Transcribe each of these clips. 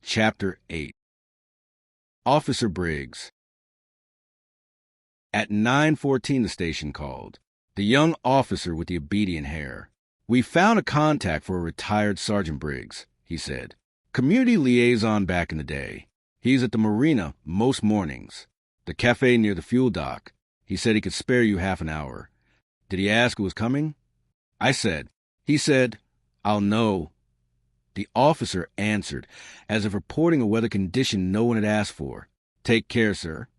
Chapter 8. Officer Briggs. At 9:14 the station called. The young officer with the obedient hair. "We found a contact for a retired Sergeant Briggs," he said. "Community liaison back in the day. He's at the marina most mornings. The cafe near the fuel dock. He said he could spare you half an hour." "Did he ask who was coming?" I said. He said, "I'll know." The officer answered, as if reporting a weather condition no one had asked for. "Take care, sir."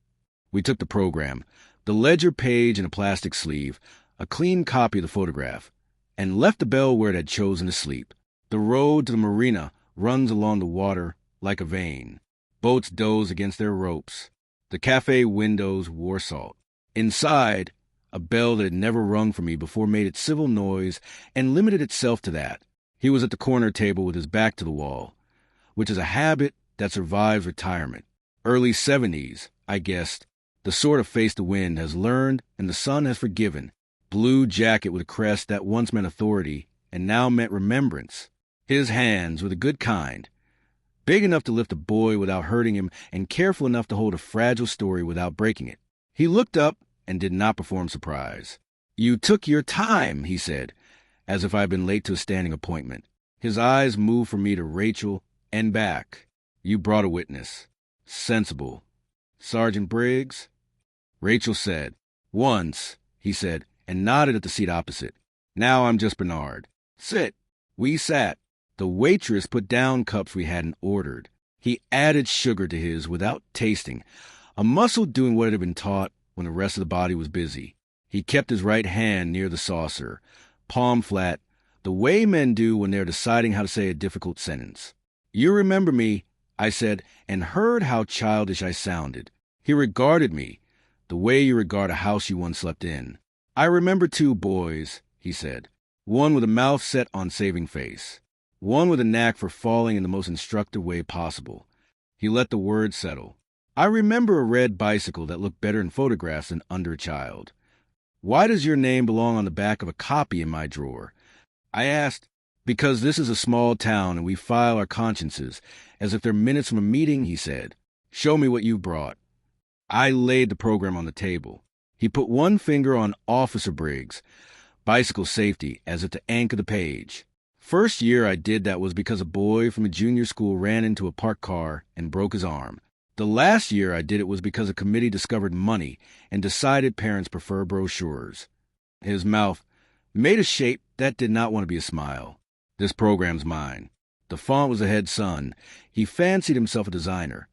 We took the program, the ledger page in a plastic sleeve, a clean copy of the photograph, and left the bell where it had chosen to sleep. The road to the marina runs along the water like a vein. Boats doze against their ropes. The cafe windows wore salt. Inside, a bell that had never rung for me before made its civil noise and limited itself to that. He was at the corner table with his back to the wall, which is a habit that survives retirement. Early 70s, I guessed. The sort of face the wind has learned and the sun has forgiven. Blue jacket with a crest that once meant authority and now meant remembrance. His hands were the good kind, big enough to lift a boy without hurting him and careful enough to hold a fragile story without breaking it. He looked up and did not perform surprise. "You took your time," he said, as if I had been late to a standing appointment. His eyes moved from me to Rachel and back. "You brought a witness. Sensible. Sergeant Briggs?" Rachel said. "Once," he said, and nodded at the seat opposite. "Now I'm just Bernard. Sit." We sat. The waitress put down cups we hadn't ordered. He added sugar to his without tasting, a muscle doing what it had been taught when the rest of the body was busy. He kept his right hand near the saucer, palm flat, the way men do when they're deciding how to say a difficult sentence. "You remember me," I said, and heard how childish I sounded. He regarded me, the way you regard a house you once slept in. "I remember 2 boys," he said, one with a mouth set on saving face, one with a knack for falling in the most instructive way possible. He let the words settle. "I remember a red bicycle that looked better in photographs than under a child. Why does your name belong on the back of a copy in my drawer?" I asked. "Because this is a small town and we file our consciences as if they're minutes from a meeting," he said. "Show me what you brought." I laid the program on the table. He put one finger on Officer Briggs, bicycle safety, as if to anchor the page. First year I did that was because a boy from a junior school ran into a parked car and broke his arm. The last year I did it was because a committee discovered money and decided parents prefer brochures. His mouth made a shape that did not want to be a smile. "This program's mine." The font was ahead son. He fancied himself a designer.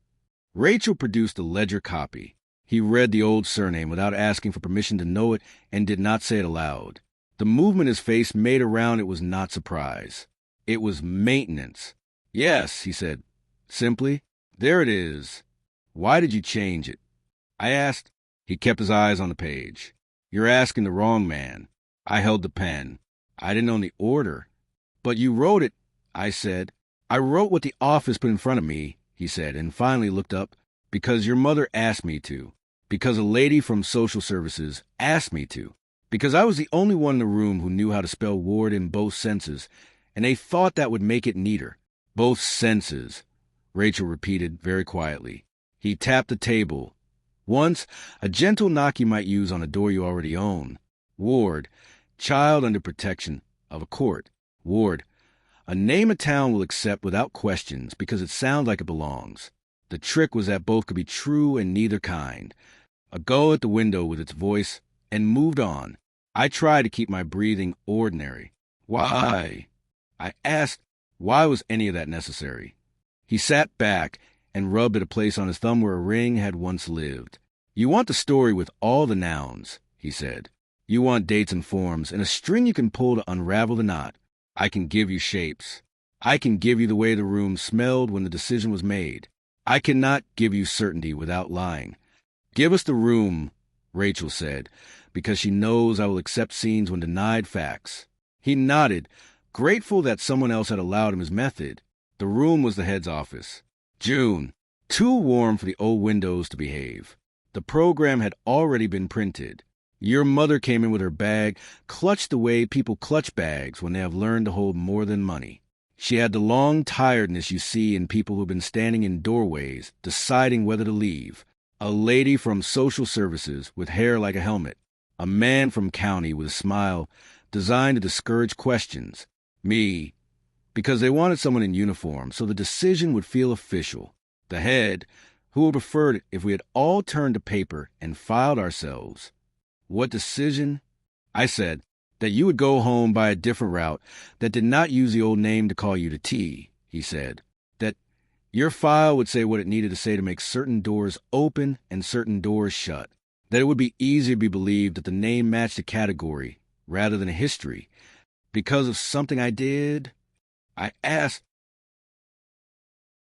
Rachel produced a ledger copy. He read the old surname without asking for permission to know it and did not say it aloud. The movement his face made around it was not surprise. It was maintenance. "Yes," he said, simply. "There it is. Why did you change it?" I asked. He kept his eyes on the page. "You're asking the wrong man." I held the pen. I didn't own the order. "But you wrote it," I said. "I wrote what the office put in front of me," he said, and finally looked up. "Because your mother asked me to. Because a lady from social services asked me to. Because I was the only one in the room who knew how to spell ward in both senses, and they thought that would make it neater." "Both senses," Rachel repeated very quietly. He tapped the table. "Once, a gentle knock you might use on a door you already own. Ward, child under protection of a court. Ward, a name a town will accept without questions because it sounds like it belongs." The trick was that both could be true and neither kind. A gull at the window with its voice, and moved on. I tried to keep my breathing ordinary. "Why?" I asked. Why was any of that necessary? He sat back and rubbed at a place on his thumb where a ring had once lived. "You want the story with all the nouns," he said. "You want dates and forms, and a string you can pull to unravel the knot. I can give you shapes. I can give you the way the room smelled when the decision was made. I cannot give you certainty without lying." "Give us the room," Rachel said, "because she knows I will accept scenes when denied facts." He nodded, grateful that someone else had allowed him his method. The room was the head's office. June. Too warm for the old windows to behave. The program had already been printed. Your mother came in with her bag, clutched the way people clutch bags when they have learned to hold more than money. She had the long tiredness you see in people who've been standing in doorways, deciding whether to leave. A lady from social services with hair like a helmet. A man from county with a smile designed to discourage questions. Me, because they wanted someone in uniform so the decision would feel official. The head, who would prefer it if we had all turned to paper and filed ourselves. What decision? I said that you would go home by a different route that did not use the old name to call you to tea, he said. That your file would say what it needed to say to make certain doors open and certain doors shut. That it would be easier to be believed that the name matched a category rather than a history. Because of something I did? I asked.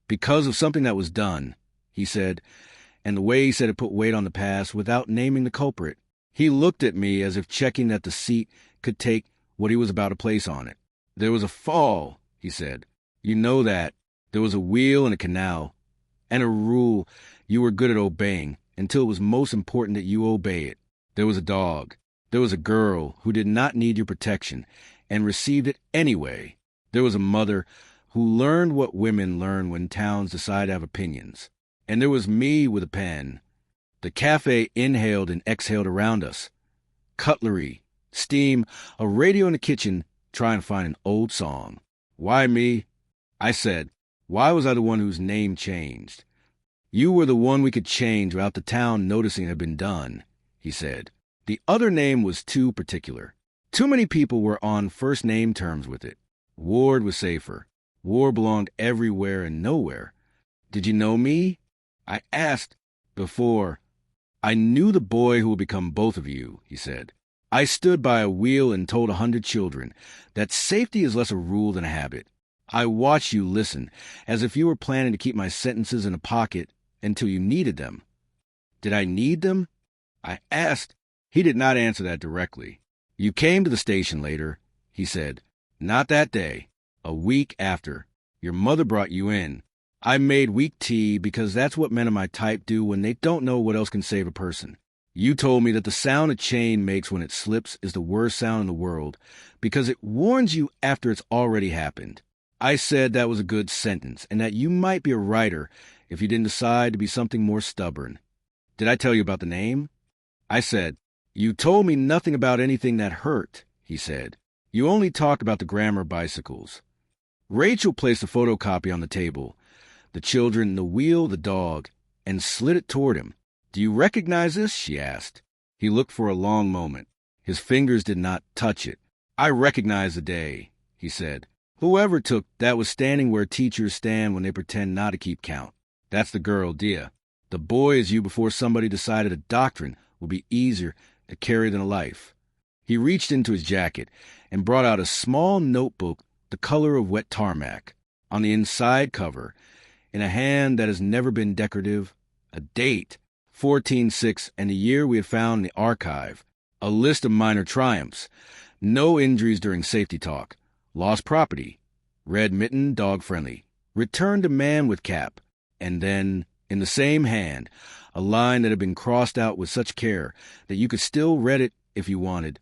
Because of something that was done, he said, and the way he said it put weight on the past without naming the culprit. He looked at me as if checking that the seat could take what he was about to place on it. There was a fall, he said. You know that. There was a wheel and a canal, and a rule you were good at obeying until it was most important that you obey it. There was a dog. There was a girl who did not need your protection and received it anyway. There was a mother who learned what women learn when towns decide to have opinions. And there was me with a pen. The cafe inhaled and exhaled around us. Cutlery, steam, a radio in the kitchen, trying to find an old song. Why me? I said, why was I the one whose name changed? You were the one we could change without the town noticing it had been done, he said. The other name was too particular. Too many people were on first name terms with it. Ward was safer. War belonged everywhere and nowhere. Did you know me? I asked before. I knew the boy who would become both of you, he said. I stood by a wheel and told 100 children that safety is less a rule than a habit. I watched you listen, as if you were planning to keep my sentences in a pocket until you needed them. Did I need them? I asked. He did not answer that directly. You came to the station later, he said. Not that day. A week after. Your mother brought you in. I made weak tea because that's what men of my type do when they don't know what else can save a person. You told me that the sound a chain makes when it slips is the worst sound in the world because it warns you after it's already happened. I said that was a good sentence and that you might be a writer if you didn't decide to be something more stubborn. Did I tell you about the name? I said, you told me nothing about anything that hurt, he said. You only talked about the grammar bicycles. Rachel placed a photocopy on the table, the children, the wheel, the dog, and slid it toward him. Do you recognize this? She asked. He looked for a long moment. His fingers did not touch it. I recognize the day, he said. Whoever took that was standing where teachers stand when they pretend not to keep count. That's the girl, Diya. The boy is you before somebody decided a doctrine would be easier to carry than a life. He reached into his jacket and brought out a small notebook the color of wet tarmac. On the inside cover, in a hand that has never been decorative, a date, 14/6, and the year we had found in the archive, a list of minor triumphs, no injuries during safety talk, lost property, red mitten, dog-friendly, returned to man with cap, and then, in the same hand, a line that had been crossed out with such care that you could still read it if you wanted.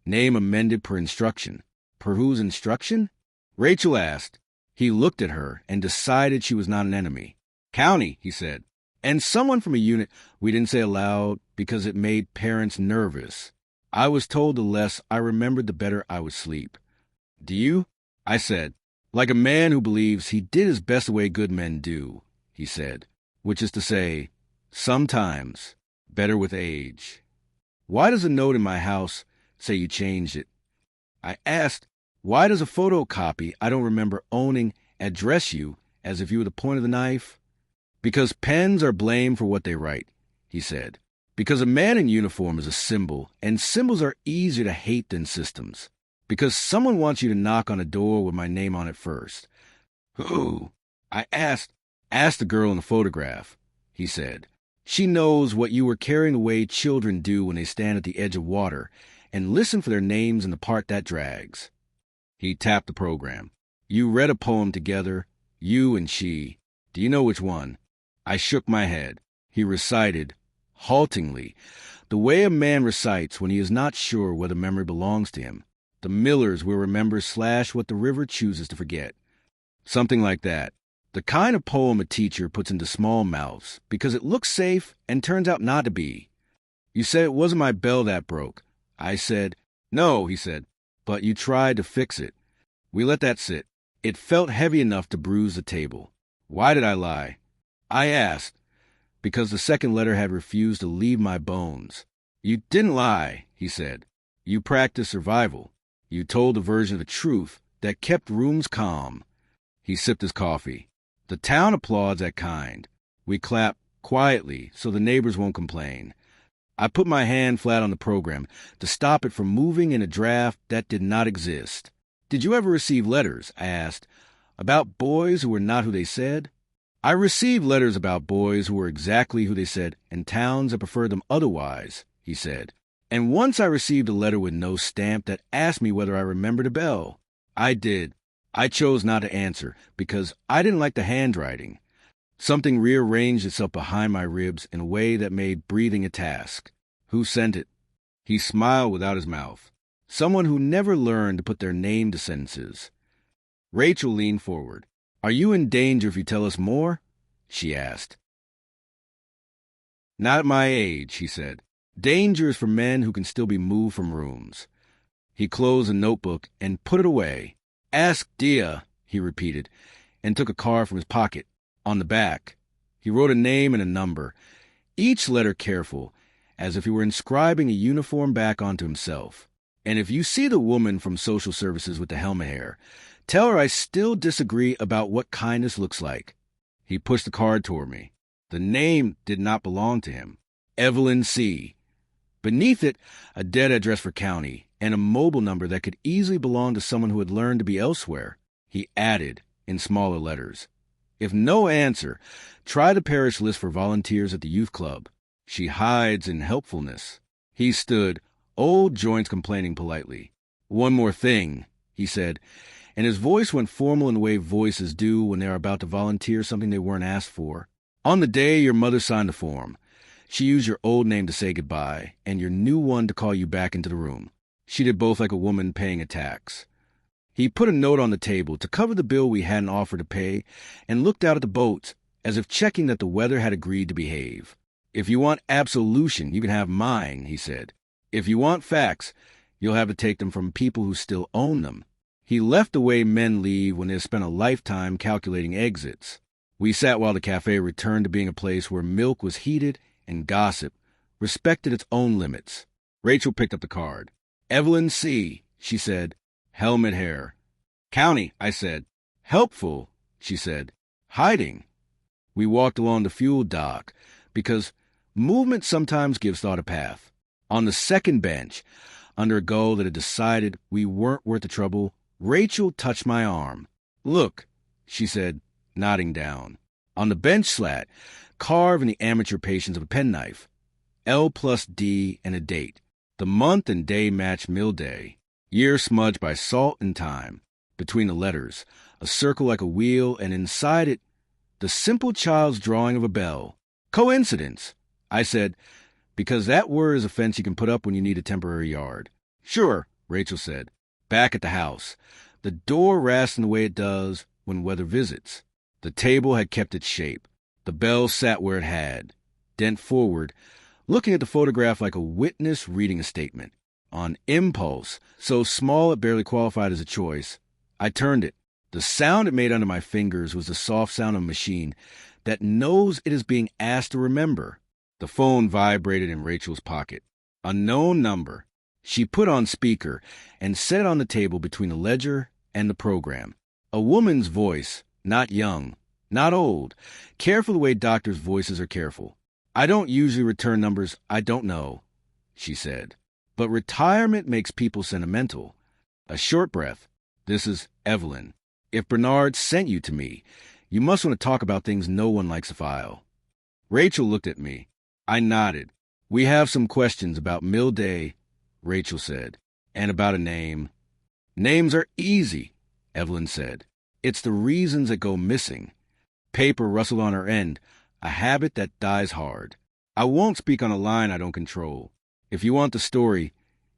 Name amended per instruction. Per whose instruction? Rachel asked. He looked at her and decided she was not an enemy. County, he said. And someone from a unit we didn't say aloud because it made parents nervous. I was told the less I remembered, the better I would sleep. Do you? I said. Like a man who believes he did his best the way good men do, he said, which is to say, sometimes better with age. Why does a note in my house say you changed it? I asked, why does a photocopy I don't remember owning address you as if you were the point of the knife? Because pens are blamed for what they write, he said. Because a man in uniform is a symbol, and symbols are easier to hate than systems. Because someone wants you to knock on a door with my name on it first. Who? I asked. Ask the girl in the photograph, he said. She knows what you were carrying away children do when they stand at the edge of water, and listen for their names in the part that drags. He tapped the program. You read a poem together, you and she. Do you know which one? I shook my head. He recited, haltingly, the way a man recites when he is not sure whether memory belongs to him. The millers will remember / what the river chooses to forget. Something like that. The kind of poem a teacher puts into small mouths because it looks safe and turns out not to be. You said it wasn't my bell that broke. I said, no, he said, but you tried to fix it. We let that sit. It felt heavy enough to bruise the table. Why did I lie? I asked, because the second letter had refused to leave my bones. You didn't lie, he said. You practiced survival. You told a version of the truth that kept rooms calm. He sipped his coffee. The town applauds that kind. We clap quietly so the neighbors won't complain. I put my hand flat on the program to stop it from moving in a draft that did not exist. Did you ever receive letters, I asked, about boys who were not who they said? I received letters about boys who were exactly who they said and towns that preferred them otherwise, he said. And once I received a letter with no stamp that asked me whether I remembered a bell. I did. I chose not to answer because I didn't like the handwriting. Something rearranged itself behind my ribs in a way that made breathing a task. Who sent it? He smiled without his mouth. Someone who never learned to put their name to sentences. Rachel leaned forward. Are you in danger if you tell us more? She asked. Not at my age, he said. Danger is for men who can still be moved from rooms. He closed a notebook and put it away. Ask Diya, he repeated, and took a card from his pocket. On the back, he wrote a name and a number, each letter careful, as if he were inscribing a uniform back onto himself. And if you see the woman from social services with the helmet hair, tell her I still disagree about what kindness looks like. He pushed the card toward me. The name did not belong to him. Evelyn C. Beneath it, a dead address for county, and a mobile number that could easily belong to someone who had learned to be elsewhere. He added, in smaller letters, if no answer, try the parish list for volunteers at the youth club. She hides in helpfulness. He stood, old joints complaining politely. One more thing, he said, and his voice went formal in the way voices do when they are about to volunteer something they weren't asked for. On the day your mother signed the form, she used your old name to say goodbye and your new one to call you back into the room. She did both like a woman paying a tax. He put a note on the table to cover the bill we hadn't offered to pay and looked out at the boats as if checking that the weather had agreed to behave. If you want absolution, you can have mine, he said. If you want facts, you'll have to take them from people who still own them. He left the way men leave when they've spent a lifetime calculating exits. We sat while the cafe returned to being a place where milk was heated and gossip respected its own limits. Rachel picked up the card. Evelyn C., she said. Helmet hair. County, I said. Helpful, she said. Hiding. We walked along the fuel dock because movement sometimes gives thought a path. On the second bench, under a gull that had decided we weren't worth the trouble, Rachel touched my arm. Look, she said, nodding down. On the bench slat, carve in the amateur patience of a penknife. L+D and a date. The month and day match mill day. Year smudged by salt and time. Between the letters, a circle like a wheel, and inside it, the simple child's drawing of a bell. Coincidence, I said, because that word is a fence you can put up when you need a temporary yard. Sure, Rachel said. Back at the house, the door rasping the way it does when weather visits. The table had kept its shape. The bell sat where it had, bent forward, looking at the photograph like a witness reading a statement. On impulse, so small it barely qualified as a choice, I turned it. The sound it made under my fingers was the soft sound of a machine that knows it is being asked to remember. The phone vibrated in Rachel's pocket. A known number. She put on speaker and set it on the table between the ledger and the program. A woman's voice, not young, not old, careful the way doctors' voices are careful. I don't usually return numbers I don't know, she said. But retirement makes people sentimental. A short breath. This is Evelyn. If Bernard sent you to me, you must want to talk about things no one likes to file. Rachel looked at me. I nodded. We have some questions about Mill Day, Rachel said, and about a name. Names are easy, Evelyn said. It's the reasons that go missing. Paper rustled on her end, a habit that dies hard. I won't speak on a line I don't control. If you want the story,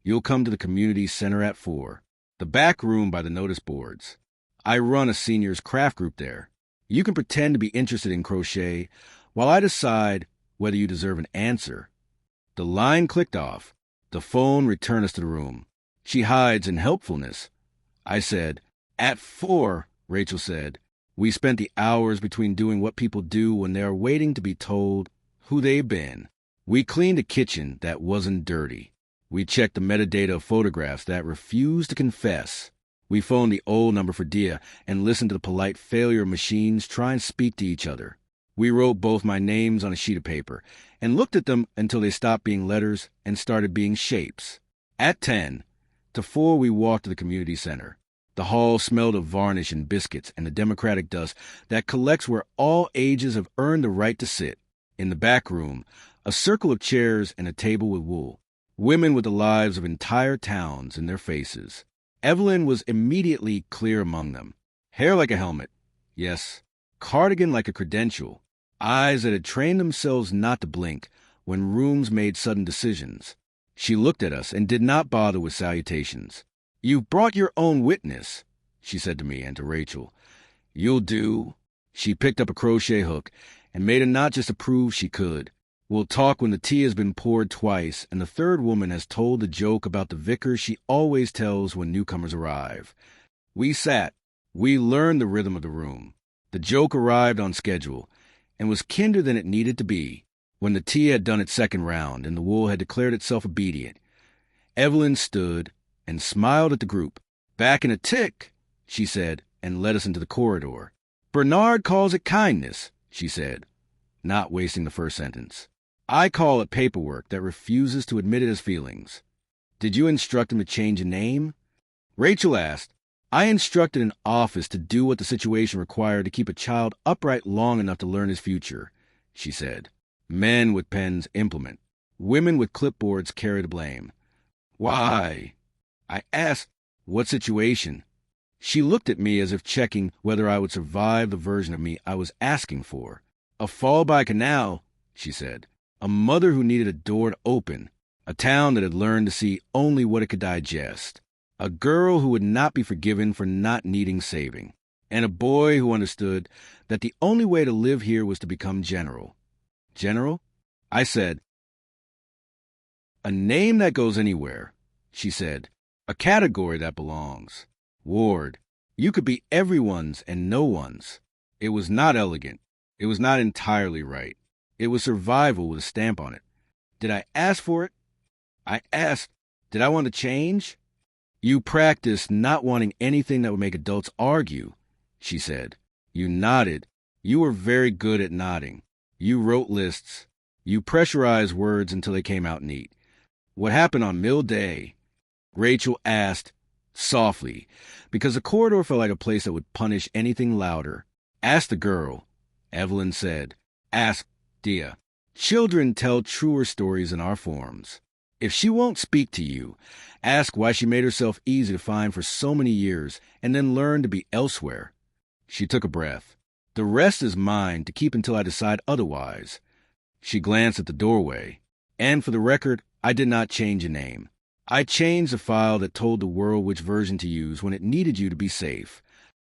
you'll come to the community center at 4. The back room by the notice boards. I run a seniors craft group there. You can pretend to be interested in crochet while I decide whether you deserve an answer." The line clicked off. The phone returned us to the room. She hides in helpfulness. I said, "At 4, Rachel said. We spent the hours between doing what people do when they are waiting to be told who they've been. We cleaned a kitchen that wasn't dirty. We checked the metadata of photographs that refused to confess. We phoned the old number for Diya and listened to the polite failure of machines try and speak to each other. We wrote both my names on a sheet of paper and looked at them until they stopped being letters and started being shapes. At 10 to 4, we walked to the community center. The hall smelled of varnish and biscuits and the democratic dust that collects where all ages have earned the right to sit. In the back room, a circle of chairs and a table with wool. Women with the lives of entire towns in their faces. Evelyn was immediately clear among them. Hair like a helmet. Yes, cardigan like a credential. Eyes that had trained themselves not to blink when rooms made sudden decisions. She looked at us and did not bother with salutations. "You've brought your own witness," she said to me and to Rachel. "You'll do." She picked up a crochet hook and made a knot just to prove she could. "We'll talk when the tea has been poured twice and the third woman has told the joke about the vicar she always tells when newcomers arrive." We sat. We learned the rhythm of the room. The joke arrived on schedule and was kinder than it needed to be. When the tea had done its second round and the wool had declared itself obedient, Evelyn stood and smiled at the group. "Back in a tick," she said, and led us into the corridor. "Bernard calls it kindness," she said, not wasting the first sentence. "I call it paperwork that refuses to admit it as feelings." "Did you instruct him to change a name?" Rachel asked. "I instructed an office to do what the situation required to keep a child upright long enough to learn his future," she said. "Men with pens implement. Women with clipboards carry the blame." "Why?" I asked. "What situation?" She looked at me as if checking whether I would survive the version of me I was asking for. "A fall by canal," she said. "A mother who needed a door to open. A town that had learned to see only what it could digest. A girl who would not be forgiven for not needing saving. And a boy who understood that the only way to live here was to become general." "General?" I said. "A name that goes anywhere," she said. "A category that belongs. Ward. You could be everyone's and no one's." It was not elegant. It was not entirely right. It was survival with a stamp on it. Did I ask for it? I asked, did I want to change? "You practiced not wanting anything that would make adults argue," she said. You nodded. You were very good at nodding. You wrote lists. You pressurized words until they came out neat. "What happened on Mill Day?" Rachel asked, softly, because the corridor felt like a place that would punish anything louder. "Ask the girl," Evelyn said. "Ask Diya. Children tell truer stories in our forms. If she won't speak to you, ask why she made herself easy to find for so many years and then learn to be elsewhere." She took a breath. "The rest is mine to keep until I decide otherwise." She glanced at the doorway. "And for the record, I did not change a name. I changed the file that told the world which version to use when it needed you to be safe."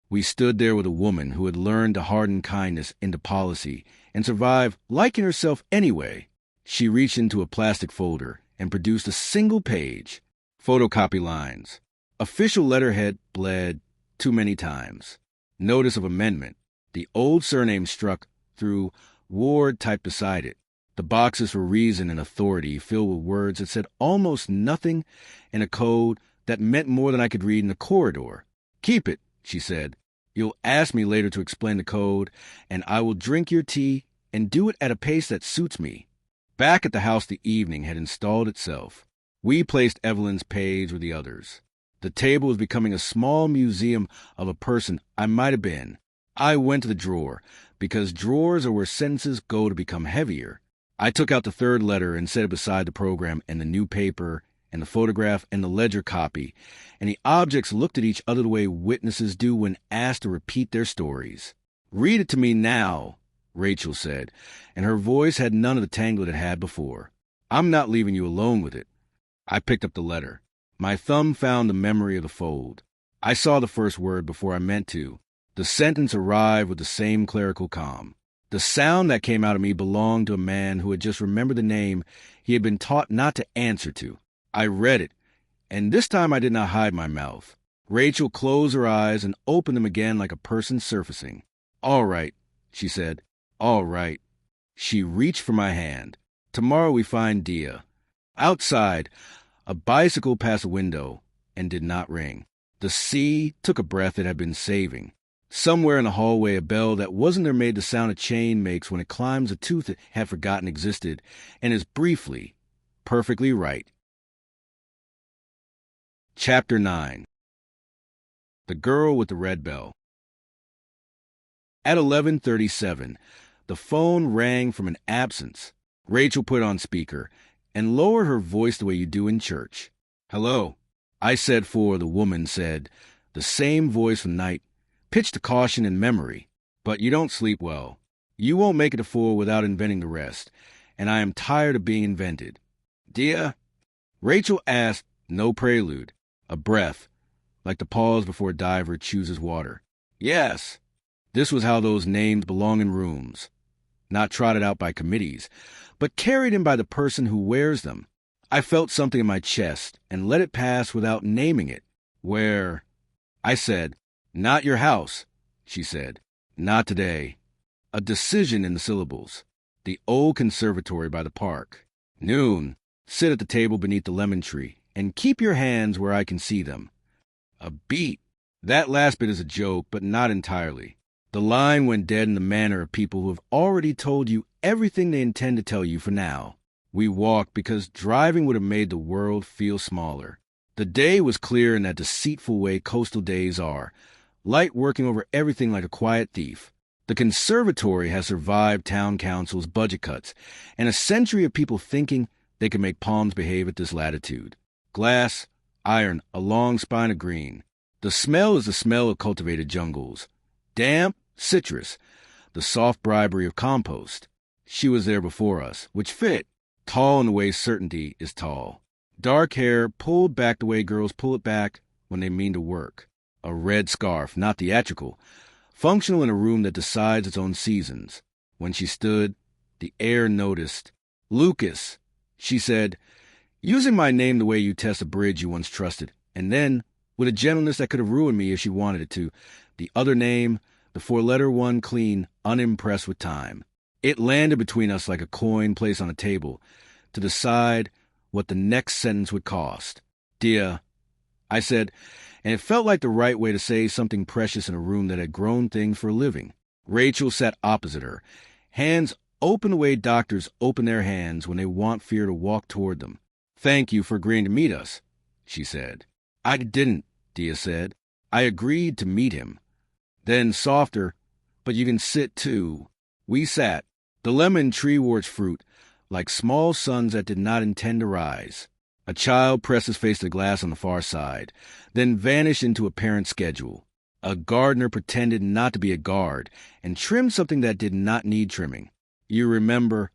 We stood there with a woman who had learned to harden kindness into policy and survive liking herself anyway. She reached into a plastic folder and produced a single page. Photocopy lines. Official letterhead bled too many times. Notice of amendment. The old surname struck through, Ward typed beside it. The boxes for reason and authority filled with words that said almost nothing in a code that meant more than I could read in the corridor. "Keep it," she said. "You'll ask me later to explain the code, and I will drink your tea and do it at a pace that suits me." Back at the house, the evening had installed itself. We placed Evelyn's page with the others. The table was becoming a small museum of a person I might have been. I went to the drawer, because drawers are where sentences go to become heavier. I took out the third letter and set it beside the program and the new paper and the photograph and the ledger copy, and the objects looked at each other the way witnesses do when asked to repeat their stories. "Read it to me now," Rachel said, and her voice had none of the tangle it had before. "I'm not leaving you alone with it." I picked up the letter. My thumb found the memory of the fold. I saw the first word before I meant to. The sentence arrived with the same clerical calm. The sound that came out of me belonged to a man who had just remembered the name he had been taught not to answer to. I read it, and this time I did not hide my mouth. Rachel closed her eyes and opened them again like a person surfacing. "All right," she said. "All right." She reached for my hand. "Tomorrow we find Diya." Outside, a bicycle passed a window and did not ring. The sea took a breath it had been saving. Somewhere in the hallway, a bell that wasn't there made the sound a chain makes when it climbs a tooth it had forgotten existed and is briefly, perfectly right. Chapter 9. The Girl with the Red Bell. At 11:37, the phone rang from an absence. Rachel put it on speaker and lowered her voice the way you do in church. "Hello," I said, for the woman said, the same voice from night, pitched to caution and memory. "But you don't sleep well. You won't make it to 4 without inventing the rest, and I am tired of being invented." "Diya?" Rachel asked, no prelude, a breath, like the pause before a diver chooses water. "Yes." This was how those names belong in rooms, not trotted out by committees, but carried in by the person who wears them. I felt something in my chest and let it pass without naming it. "Where?" I said. "Not your house," she said. "Not today." A decision in the syllables. The old conservatory by the park. "Noon. Sit at the table beneath the lemon tree and keep your hands where I can see them." A beat. That last bit is a joke, but not entirely. The line went dead in the manner of people who have already told you everything they intend to tell you for now. We walked because driving would have made the world feel smaller. The day was clear in that deceitful way coastal days are, light working over everything like a quiet thief. The conservatory has survived town council's budget cuts and a century of people thinking they could make palms behave at this latitude. Glass, iron, a long spine of green. The smell is the smell of cultivated jungles. Damp, citrus, the soft bribery of compost. She was there before us, which fit. Tall in the way certainty is tall. Dark hair pulled back the way girls pull it back when they mean to work. A red scarf, not theatrical, functional in a room that decides its own seasons. When she stood, the air noticed. "Lucas," she said, using my name the way you test a bridge you once trusted, and then, with a gentleness that could have ruined me if she wanted it to, the other name, the four-letter one clean, unimpressed with time. It landed between us like a coin placed on a table to decide what the next sentence would cost. "Diya," I said, and it felt like the right way to say something precious in a room that had grown things for a living. Rachel sat opposite her, hands open the way doctors open their hands when they want fear to walk toward them. "Thank you for agreeing to meet us," she said. "I didn't," Diya said. "I agreed to meet him." Then softer, "But you can sit too." We sat. The lemon tree wore its fruit, like small suns that did not intend to rise. A child pressed his face to the glass on the far side, then vanished into a parent's schedule. A gardener pretended not to be a guard and trimmed something that did not need trimming. "You remember,"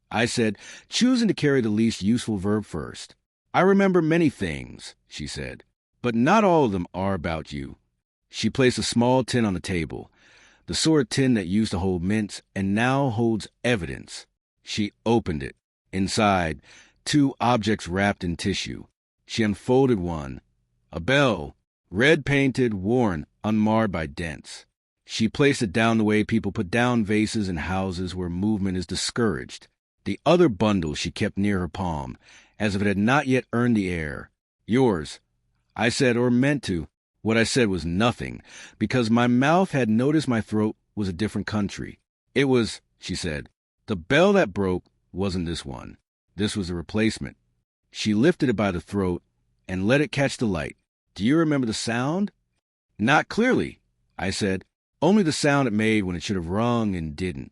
I said, choosing to carry the least useful verb first. "I remember many things," she said, "but not all of them are about you." She placed a small tin on the table, the sort of tin that used to hold mints and now holds evidence. She opened it. Inside, 2 objects wrapped in tissue. She unfolded one. A bell, red-painted, worn, unmarred by dents. She placed it down the way people put down vases in houses where movement is discouraged. The other bundle she kept near her palm, as if it had not yet earned the air. "Yours," I said, or meant to. What I said was nothing, because my mouth had noticed my throat was a different country. "It was," she said. "The bell that broke wasn't this one. This was a replacement." She lifted it by the throat and let it catch the light. "Do you remember the sound?" "Not clearly," I said. "Only the sound it made when it should have rung and didn't."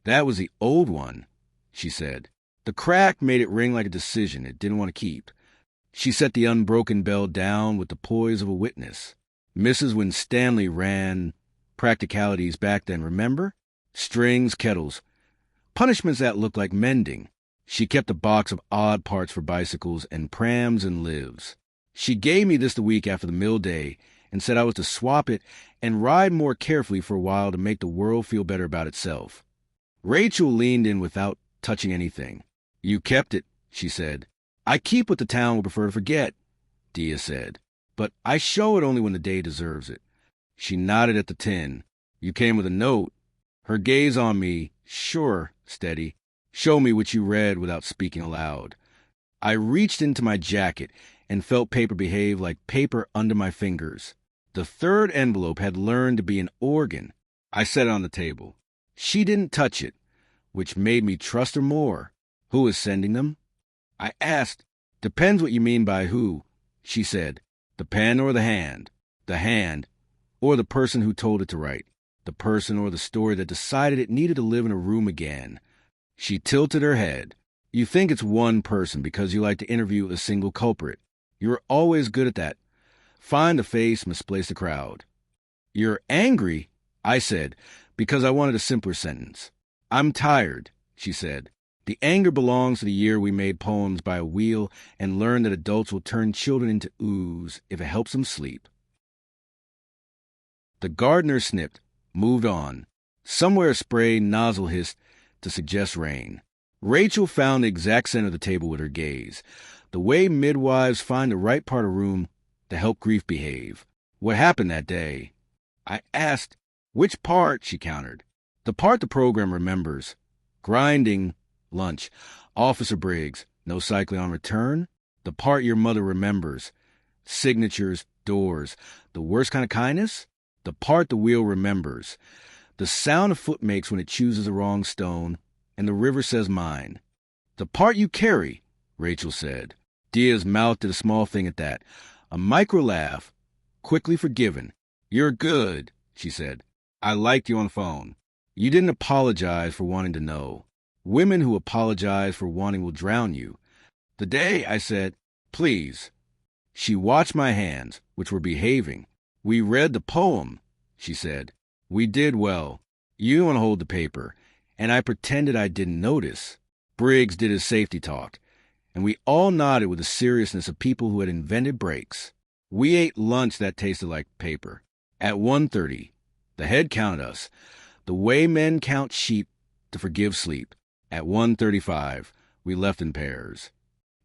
"That was the old one," she said. The crack made it ring like a decision it didn't want to keep. She set the unbroken bell down with the poise of a witness. "Mrs. Winstanley ran practicalities back then, remember? Strings, kettles, punishments that looked like mending. She kept a box of odd parts for bicycles and prams and lives. She gave me this the week after the mill day and said I was to swap it and ride more carefully for a while to make the world feel better about itself. Rachel leaned in without touching anything. You kept it, she said. I keep what the town would prefer to forget, Diya said. But I show it only when the day deserves it. She nodded at the tin. You came with a note. Her gaze on me, sure, steady. Show me what you read without speaking aloud. I reached into my jacket and felt paper behave like paper under my fingers. The third envelope had learned to be an organ. I set it on the table. She didn't touch it, which made me trust her more. Who is sending them? I asked. Depends what you mean by who, she said. The pen or the hand? The hand, or the person who told it to write. The person or the story that decided it needed to live in a room again. She tilted her head. You think it's one person because you like to interview a single culprit. You're always good at that. Find the face, misplace the crowd. You're angry, I said, because I wanted a simpler sentence. I'm tired, she said. The anger belongs to the year we made poems by a wheel and learned that adults will turn children into ooze if it helps them sleep. The gardener snipped, moved on. Somewhere a spray nozzle hissed to suggest rain. Rachel found the exact center of the table with her gaze, the way midwives find the right part of room to help grief behave. What happened that day? I asked. Which part? She countered. The part the program remembers. Grinding, lunch, Officer Briggs, no cycling on return. The part your mother remembers. Signatures, doors, the worst kind of kindness. The part the wheel remembers. The sound a foot makes when it chooses the wrong stone, and the river says mine. The part you carry, Rachel said. Diya's mouth did a small thing at that. A micro laugh, quickly forgiven. You're good, she said. I liked you on the phone. You didn't apologize for wanting to know. Women who apologize for wanting will drown you. The day, I said, please. She watched my hands, which were behaving. We read the poem, she said. We did well. You don't hold the paper. And I pretended I didn't notice. Briggs did his safety talk, and we all nodded with the seriousness of people who had invented breaks. We ate lunch that tasted like paper. At 1:30, the head counted us, the way men count sheep to forgive sleep. At 1:35, we left in pairs.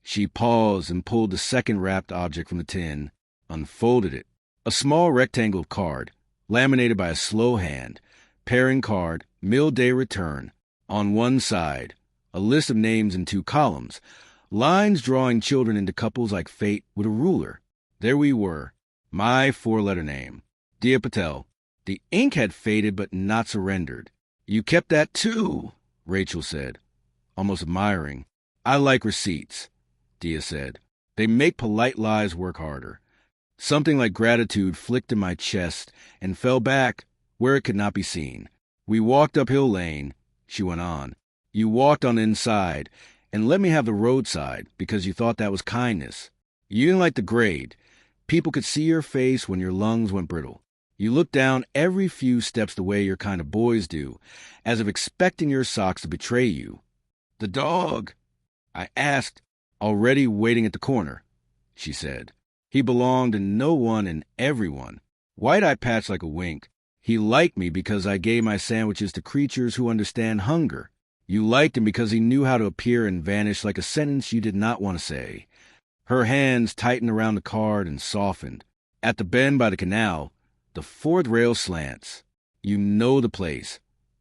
She paused and pulled the second wrapped object from the tin, unfolded it. A small rectangle of card, laminated by a slow hand. Pairing card, mill day return. On one side, a list of names in 2 columns. Lines drawing children into couples like fate with a ruler. There we were. My 4-letter name. Diya Patel. The ink had faded but not surrendered. You kept that too, Rachel said, almost admiring. I like receipts, Diya said. They make polite lies work harder. Something like gratitude flicked in my chest and fell back where it could not be seen. We walked up Hill Lane, she went on. You walked on the inside and let me have the roadside because you thought that was kindness. You didn't like the grade. People could see your face when your lungs went brittle. You looked down every few steps the way your kind of boys do, as if expecting your socks to betray you. The dog, I asked, already waiting at the corner, she said. He belonged to no one and everyone. White-eye patched like a wink. He liked me because I gave my sandwiches to creatures who understand hunger. You liked him because he knew how to appear and vanish like a sentence you did not want to say. Her hands tightened around the card and softened. At the bend by the canal, the 4th rail slants. You know the place.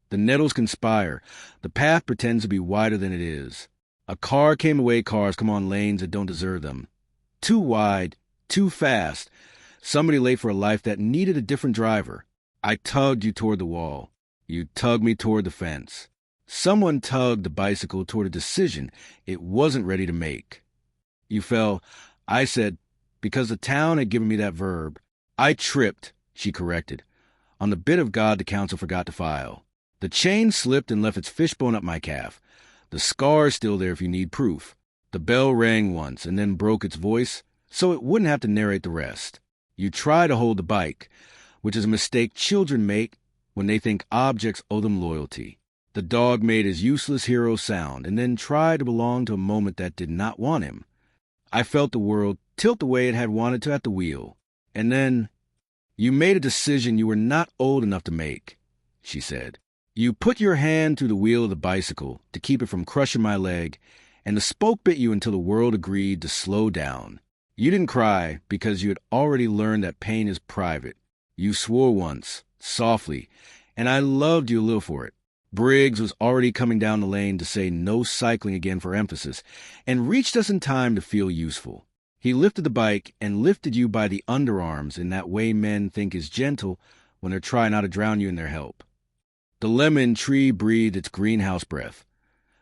The nettles conspire. The path pretends to be wider than it is. A car came away cars come on lanes that don't deserve them. Too wide, too fast. Somebody late for a life that needed a different driver. I tugged you toward the wall. You tugged me toward the fence. Someone tugged the bicycle toward a decision it wasn't ready to make. You fell, I said, because the town had given me that verb. I tripped, she corrected, on the bit of God the council forgot to file. The chain slipped and left its fishbone up my calf. The scar's still there if you need proof. The bell rang once and then broke its voice, so it wouldn't have to narrate the rest. You try to hold the bike, which is a mistake children make when they think objects owe them loyalty. The dog made his useless hero sound and then tried to belong to a moment that did not want him. I felt the world tilt the way it had wanted to at the wheel. And then You made a decision you were not old enough to make, she said. You put your hand through the wheel of the bicycle to keep it from crushing my leg, and the spoke bit you until the world agreed to slow down. You didn't cry because you had already learned that pain is private. You swore once, softly, and I loved you a little for it. Briggs was already coming down the lane to say no cycling again for emphasis, and reached us in time to feel useful. He lifted the bike and lifted you by the underarms in that way men think is gentle when they're trying not to drown you in their help. The lemon tree breathed its greenhouse breath.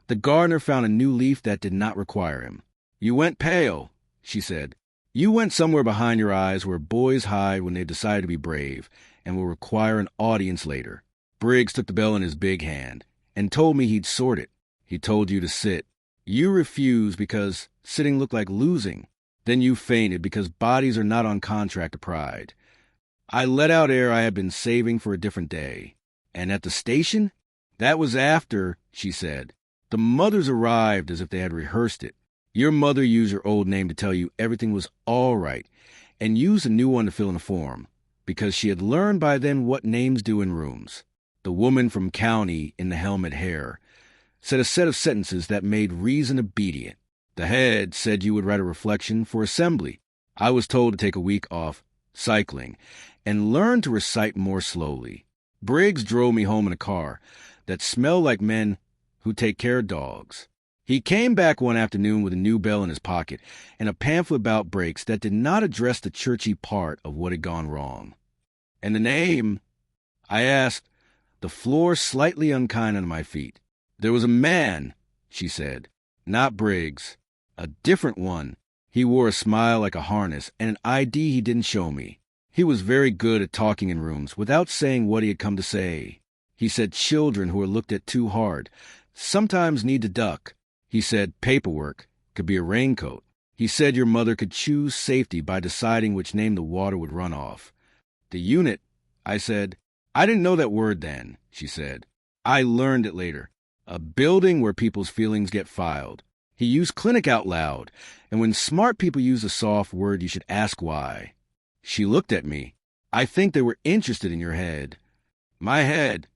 The gardener found a new leaf that did not require him. You went pale, she said. You went somewhere behind your eyes where boys hide when they decide to be brave and will require an audience later. Briggs took the bell in his big hand and told me he'd sort it. He told you to sit. You refused because sitting looked like losing. Then you fainted because bodies are not on contract to pride. I let out air I had been saving for a different day. And at the station? That was after, she said. The mothers arrived as if they had rehearsed it. Your mother used your old name to tell you everything was all right, and used a new one to fill in a form, because she had learned by then what names do in rooms. The woman from County in the helmet hair said a set of sentences that made reason obedient. The head said you would write a reflection for assembly. I was told to take a week off cycling and learn to recite more slowly. Briggs drove me home in a car that smelled like men who take care of dogs. He came back one afternoon with a new bell in his pocket and a pamphlet about brakes that did not address the churchy part of what had gone wrong. And the name? I asked, the floor slightly unkind under my feet. There was a man, she said. Not Briggs. A different one. He wore a smile like a harness and an ID he didn't show me. He was very good at talking in rooms without saying what he had come to say. He said children who are looked at too hard sometimes need to duck. He said paperwork could be a raincoat. He said your mother could choose safety by deciding which name the water would run off. The unit, I said. I didn't know that word then, she said. I learned it later. A building where people's feelings get filed. He used clinic out loud, and when smart people use a soft word, you should ask why. She looked at me. I think they were interested in your head. My head,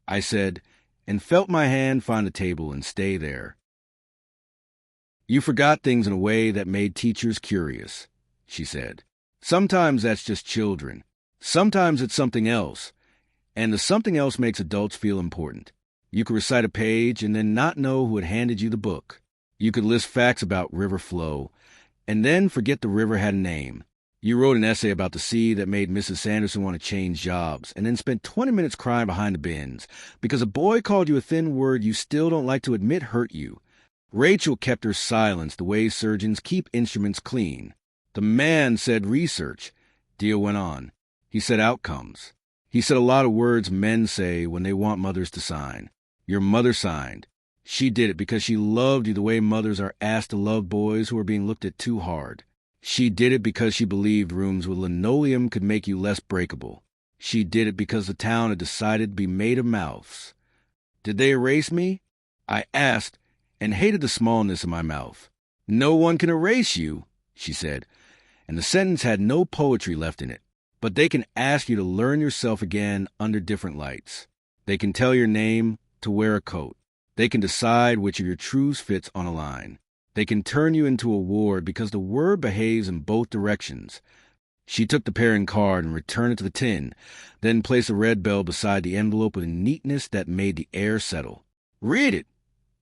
I said, and felt my hand find the table and stay there. You forgot things in a way that made teachers curious, she said. Sometimes that's just children. Sometimes it's something else, and the something else makes adults feel important. You could recite a page and then not know who had handed you the book. You could list facts about river flow and then forget the river had a name. You wrote an essay about the sea that made Mrs. Sanderson want to change jobs and then spent 20 minutes crying behind the bins because a boy called you a thin word you still don't like to admit hurt you. Rachel kept her silence the way surgeons keep instruments clean. The man said research. Diya went on. He said outcomes. He said a lot of words men say when they want mothers to sign. Your mother signed. She did it because she loved you the way mothers are asked to love boys who are being looked at too hard. She did it because she believed rooms with linoleum could make you less breakable. She did it because the town had decided to be made of mouths. Did they erase me? I asked, and hated the smallness of my mouth. No one can erase you, she said, and the sentence had no poetry left in it. But they can ask you to learn yourself again under different lights. They can tell your name to wear a coat. They can decide which of your truths fits on a line. They can turn you into a ward because the word behaves in both directions. She took the pairing card and returned it to the tin, then placed a red bell beside the envelope with a neatness that made the air settle. Read it,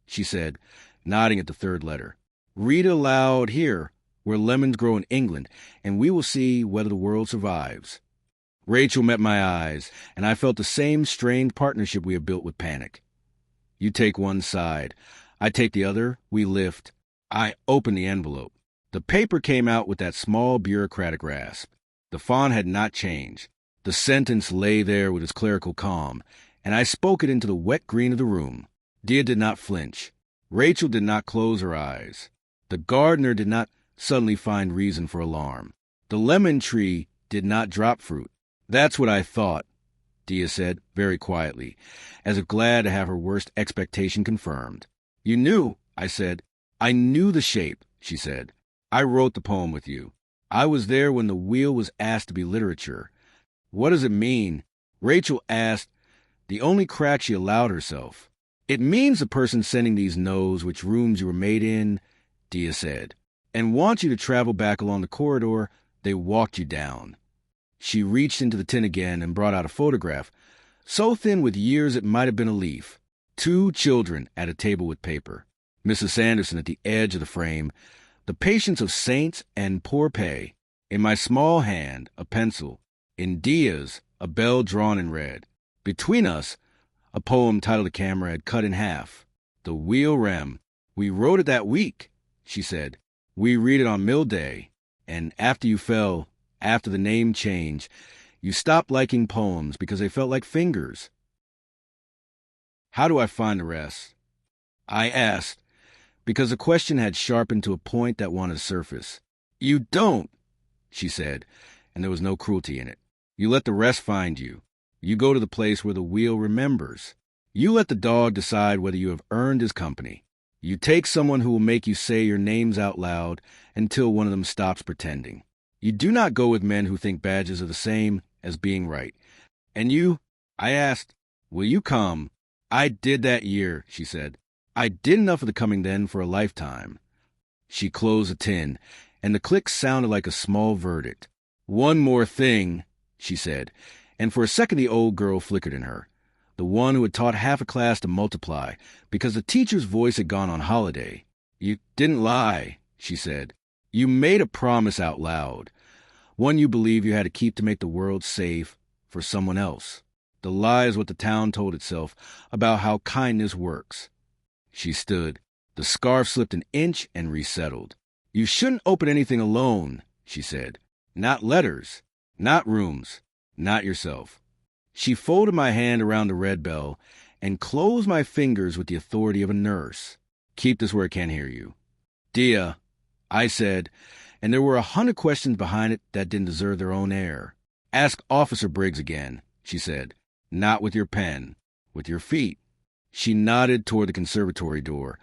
she said, nodding at the third letter. Read it aloud here, where lemons grow in England, and we will see whether the world survives. Rachel met my eyes, and I felt the same strained partnership we had built with panic. You take one side. I take the other. We lift. I open the envelope. The paper came out with that small bureaucratic rasp. The font had not changed. The sentence lay there with its clerical calm, and I spoke it into the wet green of the room. Diya did not flinch. Rachel did not close her eyes. The gardener did not suddenly find reason for alarm. The lemon tree did not drop fruit. That's what I thought, Diya said very quietly, as if glad to have her worst expectation confirmed. You knew, I said. I knew the shape, she said. I wrote the poem with you. I was there when the wheel was asked to be literature. What does it mean? Rachel asked, the only crack she allowed herself. It means the person sending these knows which rooms you were made in, Diya said, and wants you to travel back along the corridor they walked you down. She reached into the tin again and brought out a photograph, so thin with years it might have been a leaf. 2 children at a table with paper. Mrs. Sanderson at the edge of the frame, the patience of saints and poor pay. In my small hand, a pencil. In Diya's, a bell drawn in red. Between us, a poem titled The Camera had cut in half. The Wheel Rem. We wrote it that week, she said. We read it on Mill Day. And after you fell, after the name change, you stopped liking poems because they felt like fingers. How do I find the rest? I asked, because the question had sharpened to a point that wanted to surface. You don't, she said, and there was no cruelty in it. You let the rest find you. You go to the place where the wheel remembers. You let the dog decide whether you have earned his company. You take someone who will make you say your names out loud until one of them stops pretending. You do not go with men who think badges are the same as being right. And you, I asked, will you come? I did that year, she said. I did enough of the coming then for a lifetime. She closed the tin, and the click sounded like a small verdict. One more thing, she said, and for a second the old girl flickered in her, the one who had taught half a class to multiply because the teacher's voice had gone on holiday. You didn't lie, she said. You made a promise out loud, one you believe you had to keep to make the world safe for someone else. The lie is what the town told itself about how kindness works. She stood. The scarf slipped an inch and resettled. You shouldn't open anything alone, she said. Not letters, not rooms, not yourself. She folded my hand around the red bell and closed my fingers with the authority of a nurse. Keep this where it can't hear you. Diya, I said, and there were 100 questions behind it that didn't deserve their own air. Ask Officer Briggs again, she said. Not with your pen, with your feet. She nodded toward the conservatory door,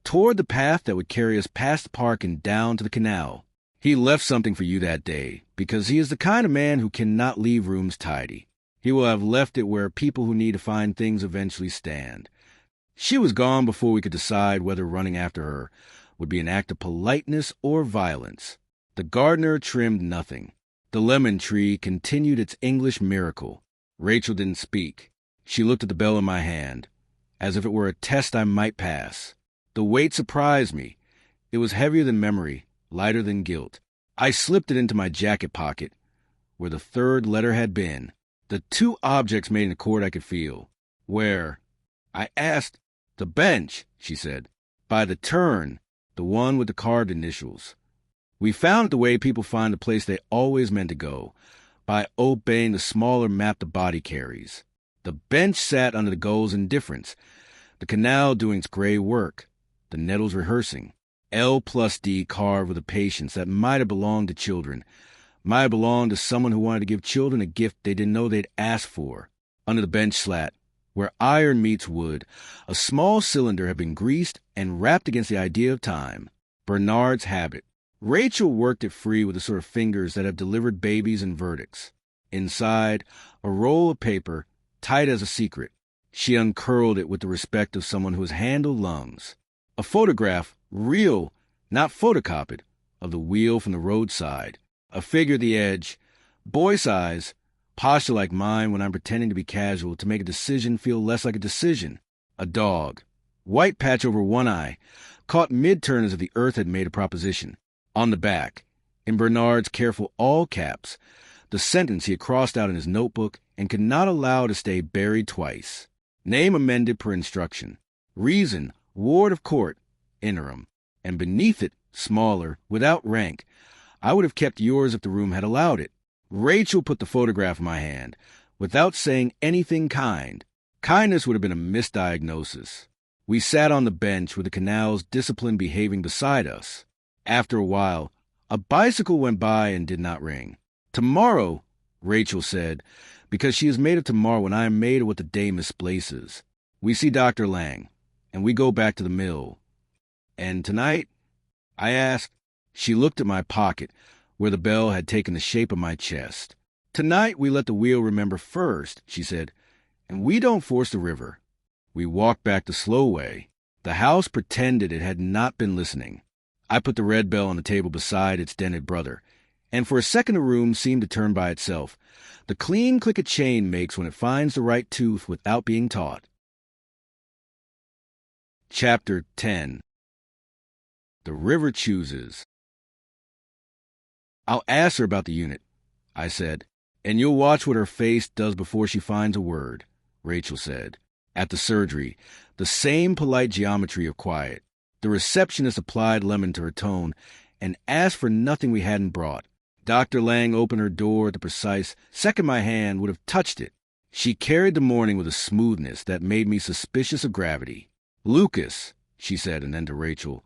toward the path that would carry us past the park and down to the canal. He left something for you that day, because he is the kind of man who cannot leave rooms tidy. He will have left it where people who need to find things eventually stand. She was gone before we could decide whether running after her would be an act of politeness or violence. The gardener trimmed nothing. The lemon tree continued its English miracle. Rachel didn't speak. She looked at the bell in my hand, as if it were a test I might pass. The weight surprised me. It was heavier than memory, lighter than guilt. I slipped it into my jacket pocket, where the third letter had been. The 2 objects made an accord I could feel. Where? I asked. The bench, she said. By the turn, the one with the carved initials. We found it the way people find the place they always meant to go, by obeying the smaller map the body carries. The bench sat under the gull's indifference, the canal doing its gray work, the nettles rehearsing. L+D carved with a patience that might have belonged to children, might have belonged to someone who wanted to give children a gift they didn't know they'd asked for. Under the bench slat, where iron meets wood, a small cylinder had been greased and wrapped against the idea of time. Bernard's habit. Rachel worked it free with the sort of fingers that have delivered babies and verdicts. Inside, a roll of paper, tight as a secret. She uncurled it with the respect of someone who has handled lungs. A photograph, real, not photocopied, of the wheel from the roadside. A figure at the edge, boy size, posture like mine when I'm pretending to be casual to make a decision feel less like a decision. A dog. White patch over one eye, caught mid-turn as if the earth had made a proposition. On the back, in Bernard's careful all caps, the sentence he had crossed out in his notebook and could not allow to stay buried twice. Name amended per instruction. Reason, ward of court, interim. And beneath it, smaller, without rank, I would have kept yours if the room had allowed it. Rachel put the photograph in my hand, without saying anything kind. Kindness would have been a misdiagnosis. We sat on the bench with the canal's discipline behaving beside us. After a while, a bicycle went by and did not ring. Tomorrow, Rachel said, because she is made of tomorrow and I am made of what the day misplaces. We see Dr. Lang, and we go back to the mill. And tonight, I asked. She looked at my pocket, where the bell had taken the shape of my chest. Tonight we let the wheel remember first, she said, and we don't force the river. We walked back the slow way. The house pretended it had not been listening. I put the red bell on the table beside its dented brother, and for a second the room seemed to turn by itself. The clean click a chain makes when it finds the right tooth without being taught. Chapter 10. The River Chooses. I'll ask her about the unit, I said, and you'll watch what her face does before she finds a word, Rachel said. At the surgery, the same polite geometry of quiet. The receptionist applied lemon to her tone and asked for nothing we hadn't brought. Dr. Lang opened her door at the precise second my hand would have touched it. She carried the morning with a smoothness that made me suspicious of gravity. "Lucas," she said, and then to Rachel,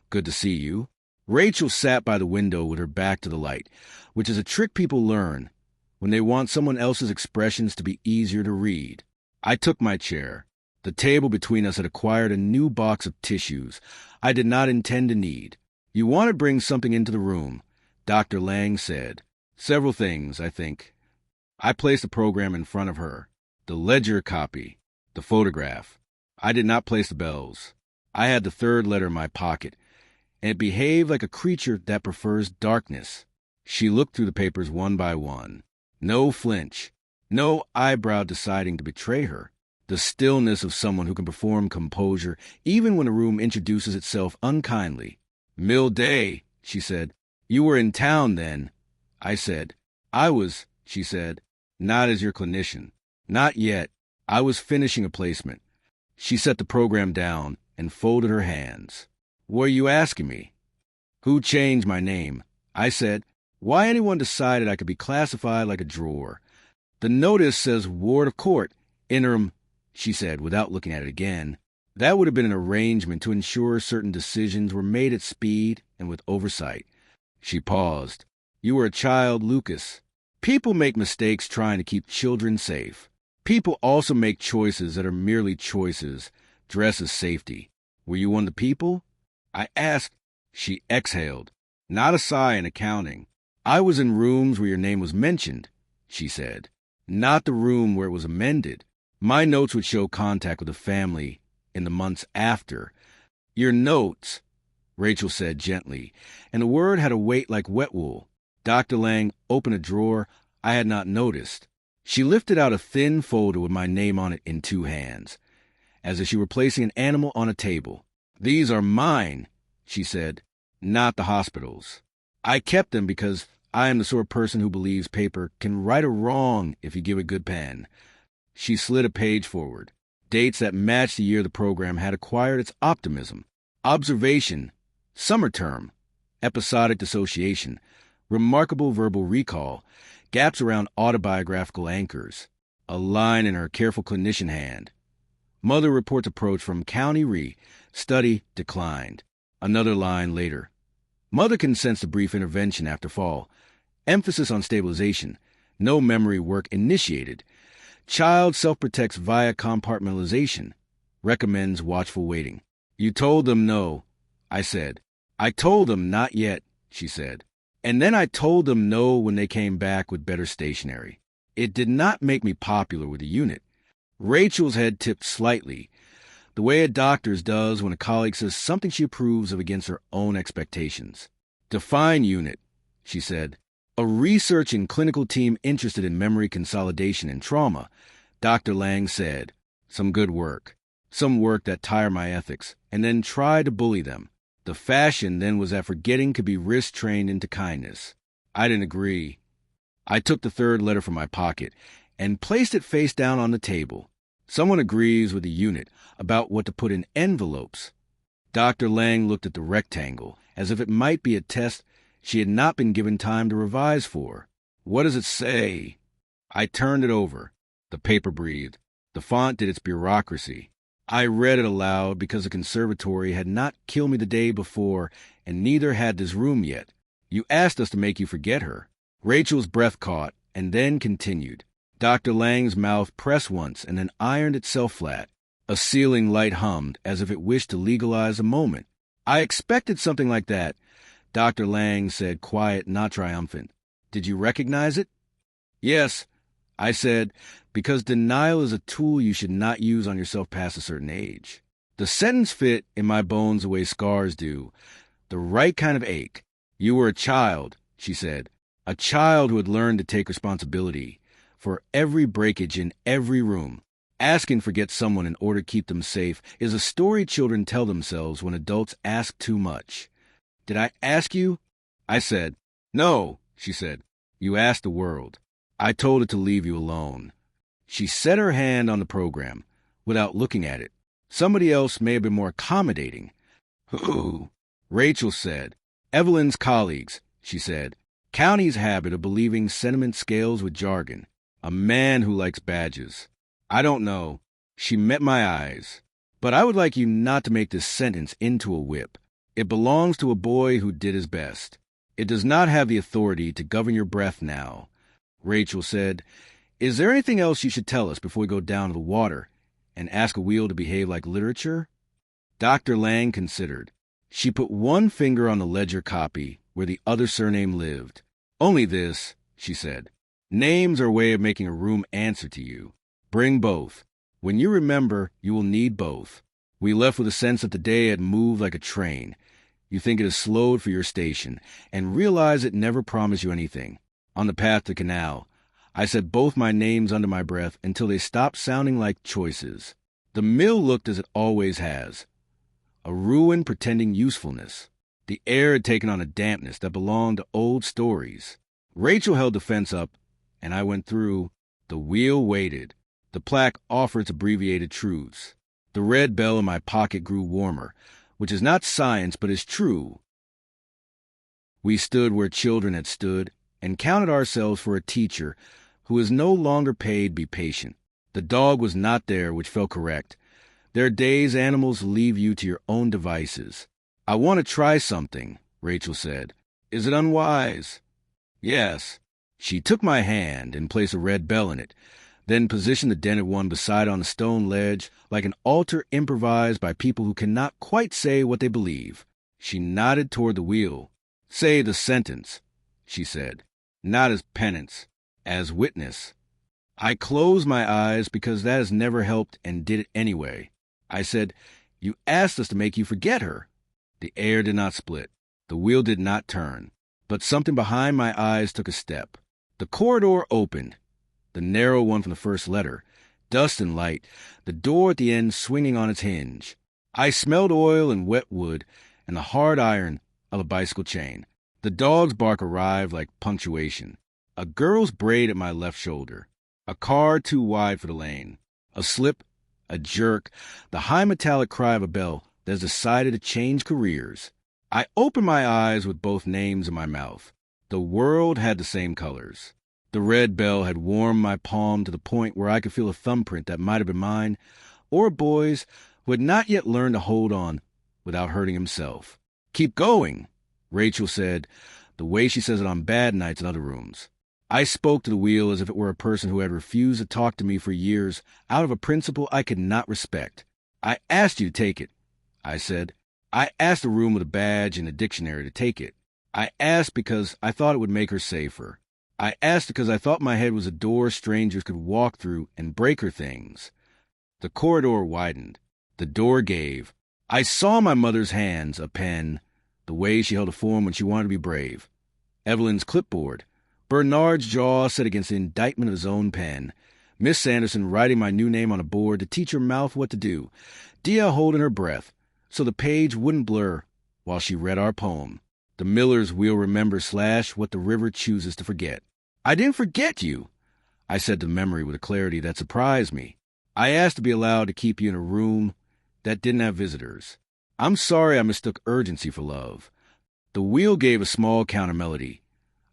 "Good to see you." Rachel sat by the window with her back to the light, which is a trick people learn when they want someone else's expressions to be easier to read. I took my chair. The table between us had acquired a new box of tissues I did not intend to need. "You want to bring something into the room," Dr. Lang said. "Several things, I think." I placed the program in front of her. The ledger copy. The photograph. I did not place the bells. I had the third letter in my pocket, and it behaved like a creature that prefers darkness. She looked through the papers one by one. No flinch. No eyebrow deciding to betray her. The stillness of someone who can perform composure even when a room introduces itself unkindly. "Mill day," she said. "You were in town then." I said. "I was," she said. "Not as your clinician." "Not yet. I was finishing a placement." She set the program down and folded her hands. "What are you asking me?" "Who changed my name?" I said. "Why anyone decided I could be classified like a drawer." "The notice says ward of court, interim," she said, without looking at it again. That would have been an arrangement to ensure certain decisions were made at speed and with oversight. She paused. "You were a child, Lucas. People make mistakes trying to keep children safe. People also make choices that are merely choices, dressed as safety. Were you one of the people?" I asked. She exhaled. "Not a sigh in accounting. I was in rooms where your name was mentioned," she said. "Not the room where it was amended. My notes would show contact with the family in the months after." "Your notes," Rachel said gently, and the word had a weight like wet wool. Dr. Lang opened a drawer I had not noticed. She lifted out a thin folder with my name on it in two hands, as if she were placing an animal on a table. "These are mine," she said, "not the hospital's. I kept them because I am the sort of person who believes paper can right a wrong if you give a good pen." She slid a page forward. Dates that matched the year the program had acquired its optimism. Observation, summer term, episodic dissociation, remarkable verbal recall, gaps around autobiographical anchors. A line in her careful clinician hand. Mother reports approach from County Re. Study declined. Another line later. Mother consents to brief intervention after fall. Emphasis on stabilization. No memory work initiated. Child self-protects via compartmentalization. Recommends watchful waiting. "You told them no," I said. "I told them not yet," she said. And then I told them no when they came back with better stationery. It did not make me popular with the unit. Rachel's head tipped slightly, the way a doctor's does when a colleague says something she approves of against her own expectations. "Define unit," she said. "A research and clinical team interested in memory consolidation and trauma," Dr. Lang said. Some good work. Some work that tire my ethics, and then try to bully them. The fashion then was that forgetting could be wrist-trained into kindness. I didn't agree. I took the third letter from my pocket and placed it face down on the table. Someone agrees with the unit about what to put in envelopes. Dr. Lang looked at the rectangle as if it might be a test she had not been given time to revise for. "What does it say?" I turned it over. The paper breathed. The font did its bureaucracy. I read it aloud because the conservatory had not killed me the day before, and neither had this room yet. "You asked us to make you forget her." Rachel's breath caught, and then continued. Dr. Lang's mouth pressed once and then ironed itself flat. A ceiling light hummed as if it wished to legalize a moment. "I expected something like that," Dr. Lang said, quiet, not triumphant. "Did you recognize it?" Yes, I said, because denial is a tool you should not use on yourself past a certain age. The sentence fit in my bones the way scars do, the right kind of ache. You were a child, she said, a child who had learned to take responsibility for every breakage in every room. Asking to forget someone in order to keep them safe is a story children tell themselves when adults ask too much. Did I ask you? I said. No, she said. You asked the world. I told it to leave you alone. She set her hand on the program without looking at it. Somebody else may have been more accommodating. Who? Rachel said. Evelyn's colleagues, she said. County's habit of believing sentiment scales with jargon. A man who likes badges. I don't know. She met my eyes. But I would like you not to make this sentence into a whip. It belongs to a boy who did his best. It does not have the authority to govern your breath now. Rachel said, Is there anything else you should tell us before we go down to the water and ask a wheel to behave like literature? Dr. Lang considered. She put one finger on the ledger copy where the other surname lived. Only this, she said. Names are a way of making a room answer to you. Bring both. When you remember, you will need both. We left with a sense that the day had moved like a train. You think it has slowed for your station, and realize it never promised you anything. On the path to canal, I said both my names under my breath until they stopped sounding like choices. The mill looked as it always has. A ruin pretending usefulness. The air had taken on a dampness that belonged to old stories. Rachel held the fence up, and I went through. The wheel waited. The plaque offered its abbreviated truths. The red bell in my pocket grew warmer, which is not science but is true. We stood where children had stood, and counted ourselves for a teacher who is no longer paid to be patient. The dog was not there, which felt correct. There are days animals leave you to your own devices. I want to try something, Rachel said. Is it unwise? Yes. She took my hand and placed a red bell in it, then positioned the dented one beside on the stone ledge like an altar improvised by people who cannot quite say what they believe. She nodded toward the wheel. Say the sentence, she said. Not as penance, as witness. I closed my eyes because that has never helped and did it anyway. I said, You asked us to make you forget her. The air did not split. The wheel did not turn. But something behind my eyes took a step. The corridor opened. The narrow one from the first letter. Dust and light. The door at the end swinging on its hinge. I smelled oil and wet wood and the hard iron of a bicycle chain. The dog's bark arrived like punctuation. A girl's braid at my left shoulder. A car too wide for the lane. A slip, a jerk, the high metallic cry of a bell that has decided to change careers. I opened my eyes with both names in my mouth. The world had the same colors. The red bell had warmed my palm to the point where I could feel a thumbprint that might have been mine, or a boy's who had not yet learned to hold on without hurting himself. Keep going, Rachel said, the way she says it on bad nights in other rooms. I spoke to the wheel as if it were a person who had refused to talk to me for years out of a principle I could not respect. I asked you to take it, I said. I asked the room with a badge and a dictionary to take it. I asked because I thought it would make her safer. I asked because I thought my head was a door strangers could walk through and break her things. The corridor widened. The door gave. I saw my mother's hands, a pen, the way she held a form when she wanted to be brave. Evelyn's clipboard. Bernard's jaw set against the indictment of his own pen. Miss Sanderson writing my new name on a board to teach her mouth what to do. Diya holding her breath so the page wouldn't blur while she read our poem. The miller's wheel remember / what the river chooses to forget. I didn't forget you, I said to memory with a clarity that surprised me. I asked to be allowed to keep you in a room that didn't have visitors. I'm sorry I mistook urgency for love. The wheel gave a small counter melody.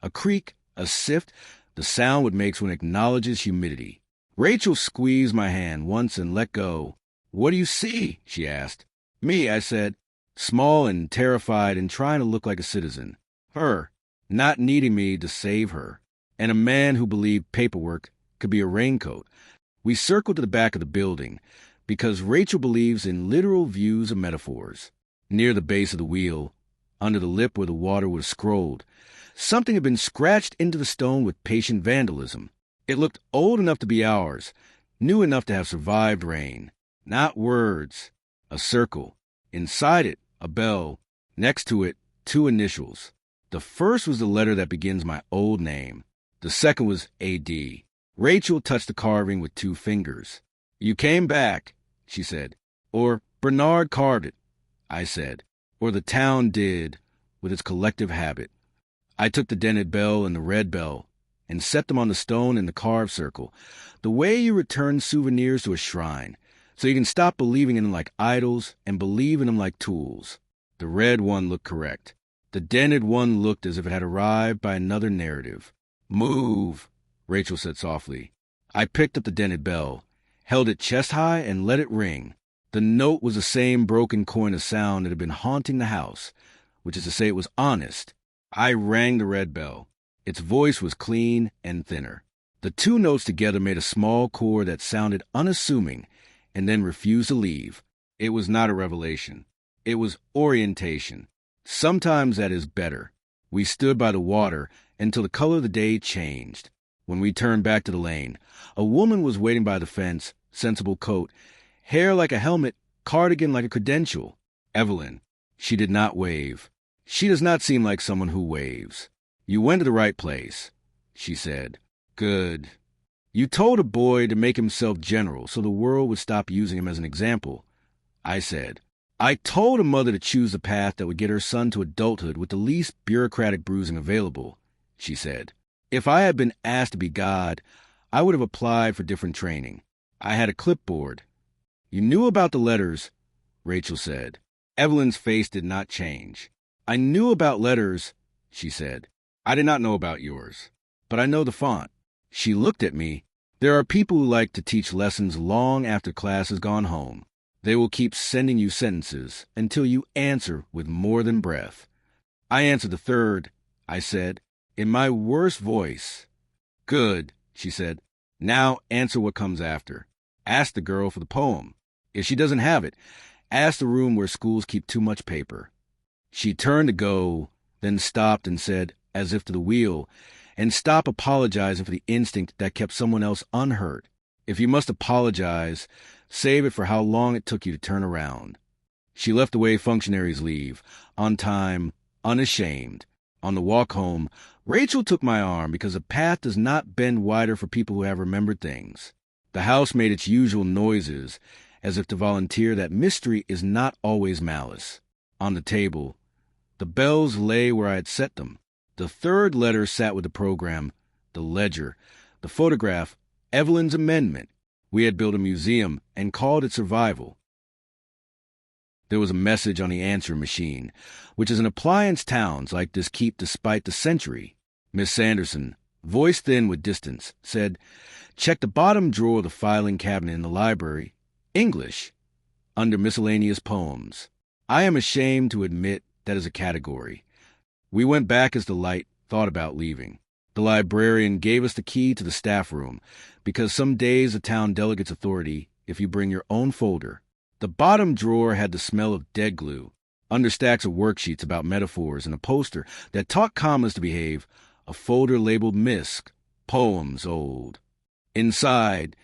A creak, a sift, the sound it makes when it acknowledges humidity. Rachel squeezed my hand once and let go. What do you see? She asked. Me, I said, small and terrified and trying to look like a citizen. Her, not needing me to save her. And a man who believed paperwork could be a raincoat. We circled to the back of the building because Rachel believes in literal views of metaphors. Near the base of the wheel, under the lip where the water was scrolled, something had been scratched into the stone with patient vandalism. It looked old enough to be ours, new enough to have survived rain. Not words. A circle. Inside it, a bell. Next to it, two initials. The first was the letter that begins my old name. The second was A.D. Rachel touched the carving with 2 fingers. "You came back," she said. Or, "Bernard carved it," I said. Or, "The town did, with its collective habit." I took the dented bell and the red bell and set them on the stone in the carved circle, the way you return souvenirs to a shrine, so you can stop believing in them like idols and believe in them like tools. The red one looked correct. The dented one looked as if it had arrived by another narrative. "Move," Rachel said softly. I picked up the dented bell, held it chest high, and let it ring. The note was the same broken coin of sound that had been haunting the house, which is to say it was honest. I rang the red bell. Its voice was clean and thinner. The 2 notes together made a small chord that sounded unassuming and then refused to leave. It was not a revelation. It was orientation. Sometimes that is better. We stood by the water until the color of the day changed. When we turned back to the lane, a woman was waiting by the fence, sensible coat, hair like a helmet, cardigan like a credential. Evelyn. She did not wave. She does not seem like someone who waves. "You went to the right place," she said. "Good. You told a boy to make himself general so the world would stop using him as an example," I said. "I told a mother to choose the path that would get her son to adulthood with the least bureaucratic bruising available," she said. "If I had been asked to be God, I would have applied for different training. I had a clipboard." "You knew about the letters," Rachel said. Evelyn's face did not change. "I knew about letters," she said. "I did not know about yours, but I know the font." She looked at me. There are people who like to teach lessons long after class has gone home. They will keep sending you sentences until you answer with more than breath. I answered the third, I said, in my worst voice. "Good," she said. "Now answer what comes after. Ask the girl for the poem. If she doesn't have it, ask the room where schools keep too much paper." She turned to go, then stopped and said, as if to the wheel, "And stop apologizing for the instinct that kept someone else unhurt. If you must apologize, save it for how long it took you to turn around." She left the way functionaries leave, on time, unashamed. On the walk home, Rachel took my arm because the path does not bend wider for people who have remembered things. The house made its usual noises, as if to volunteer that mystery is not always malice. On the table, the bells lay where I had set them. The third letter sat with the program, the ledger, the photograph, Evelyn's amendment. We had built a museum and called it Survival. There was a message on the answering machine, which is an appliance towns like this keep despite the century. Miss Sanderson, voice thin with distance, said, "Check the bottom drawer of the filing cabinet in the library. English. Under miscellaneous poems." I am ashamed to admit that is a category. We went back as the light thought about leaving. The librarian gave us the key to the staff room, because some days the town delegates authority if you bring your own folder. The bottom drawer had the smell of dead glue, under stacks of worksheets about metaphors and a poster that taught commas to behave, a folder labeled MISC, poems old. Inside,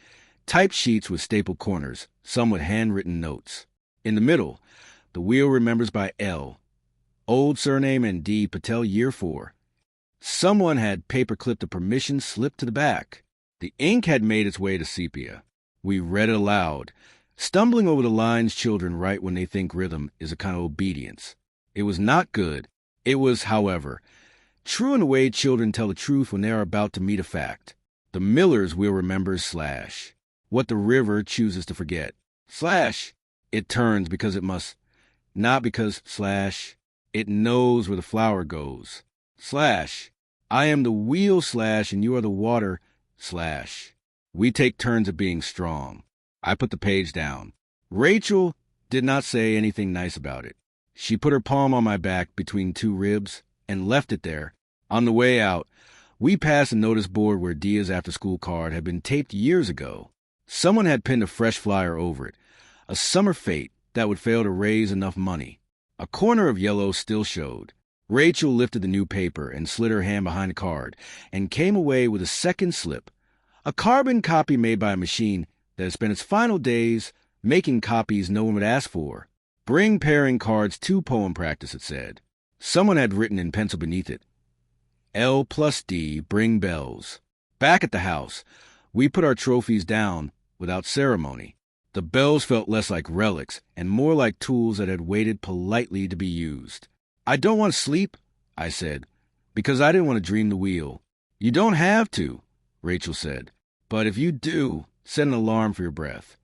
typed sheets with stapled corners, some with handwritten notes. In the middle, the wheel remembers by L, old surname and D. Patel, year 4. Someone had paper-clipped a permission slip to the back. The ink had made its way to sepia. We read it aloud. Stumbling over the lines children write when they think rhythm is a kind of obedience. It was not good. It was, however, true in the way children tell the truth when they are about to meet a fact. The miller's wheel remembers slash. What the river chooses to forget. Slash. It turns because it must. Not because slash. It knows where the flower goes. Slash. I am the wheel slash and you are the water slash. We take turns at being strong. I put the page down. Rachel did not say anything nice about it. She put her palm on my back between 2 ribs and left it there. On the way out, we passed a notice board where Diya's after-school card had been taped years ago. Someone had pinned a fresh flyer over it, a summer fete that would fail to raise enough money. A corner of yellow still showed. Rachel lifted the new paper and slid her hand behind the card and came away with a second slip, A carbon copy made by a machine that had spent its final days making copies no one would ask for. Bring pairing cards to poem practice, it said. Someone had written in pencil beneath it, L plus D, bring bells. Back at the house, we put our trophies down without ceremony. The bells felt less like relics and more like tools that had waited politely to be used. I don't want to sleep, I said, because I didn't want to dream the wheel. You don't have to, Rachel said, but if you do, set an alarm for your breath.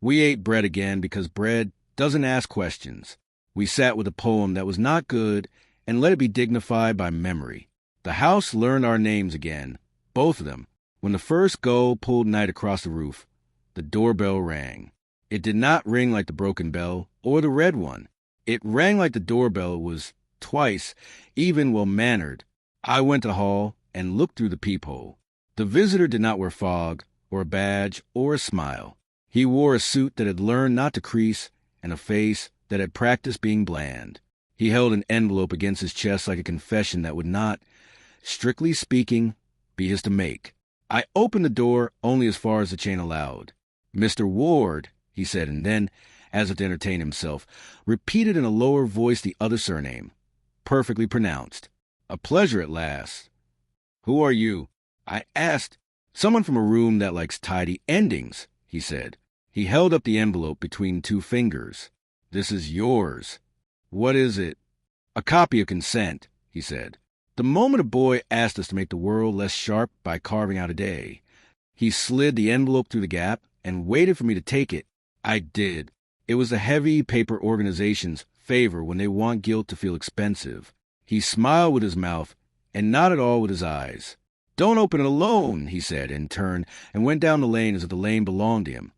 We ate bread again because bread doesn't ask questions. We sat with a poem that was not good and let it be dignified by memory. The house learned our names again, both of them. When the first gull pulled night across the roof, the doorbell rang. It did not ring like the broken bell or the red one. It rang like the doorbell was twice, even well-mannered. I went to the hall and looked through the peephole. The visitor did not wear fog or a badge or a smile. He wore a suit that had learned not to crease and a face that had practiced being bland. He held an envelope against his chest like a confession that would not, strictly speaking, be his to make. I opened the door only as far as the chain allowed. Mr. Ward, he said, and then, as if to entertain himself, repeated in a lower voice the other surname, perfectly pronounced. A pleasure at last. Who are you? I asked. Someone from a room that likes tidy endings, he said. He held up the envelope between two fingers. This is yours. What is it? A copy of consent, he said. The moment a boy asked us to make the world less sharp by carving out a day. He slid the envelope through the gap and waited for me to take it. I did. It was the heavy paper organization's favor when they want guilt to feel expensive. He smiled with his mouth and not at all with his eyes. Don't open it alone, he said, and turned and went down the lane as if the lane belonged to him,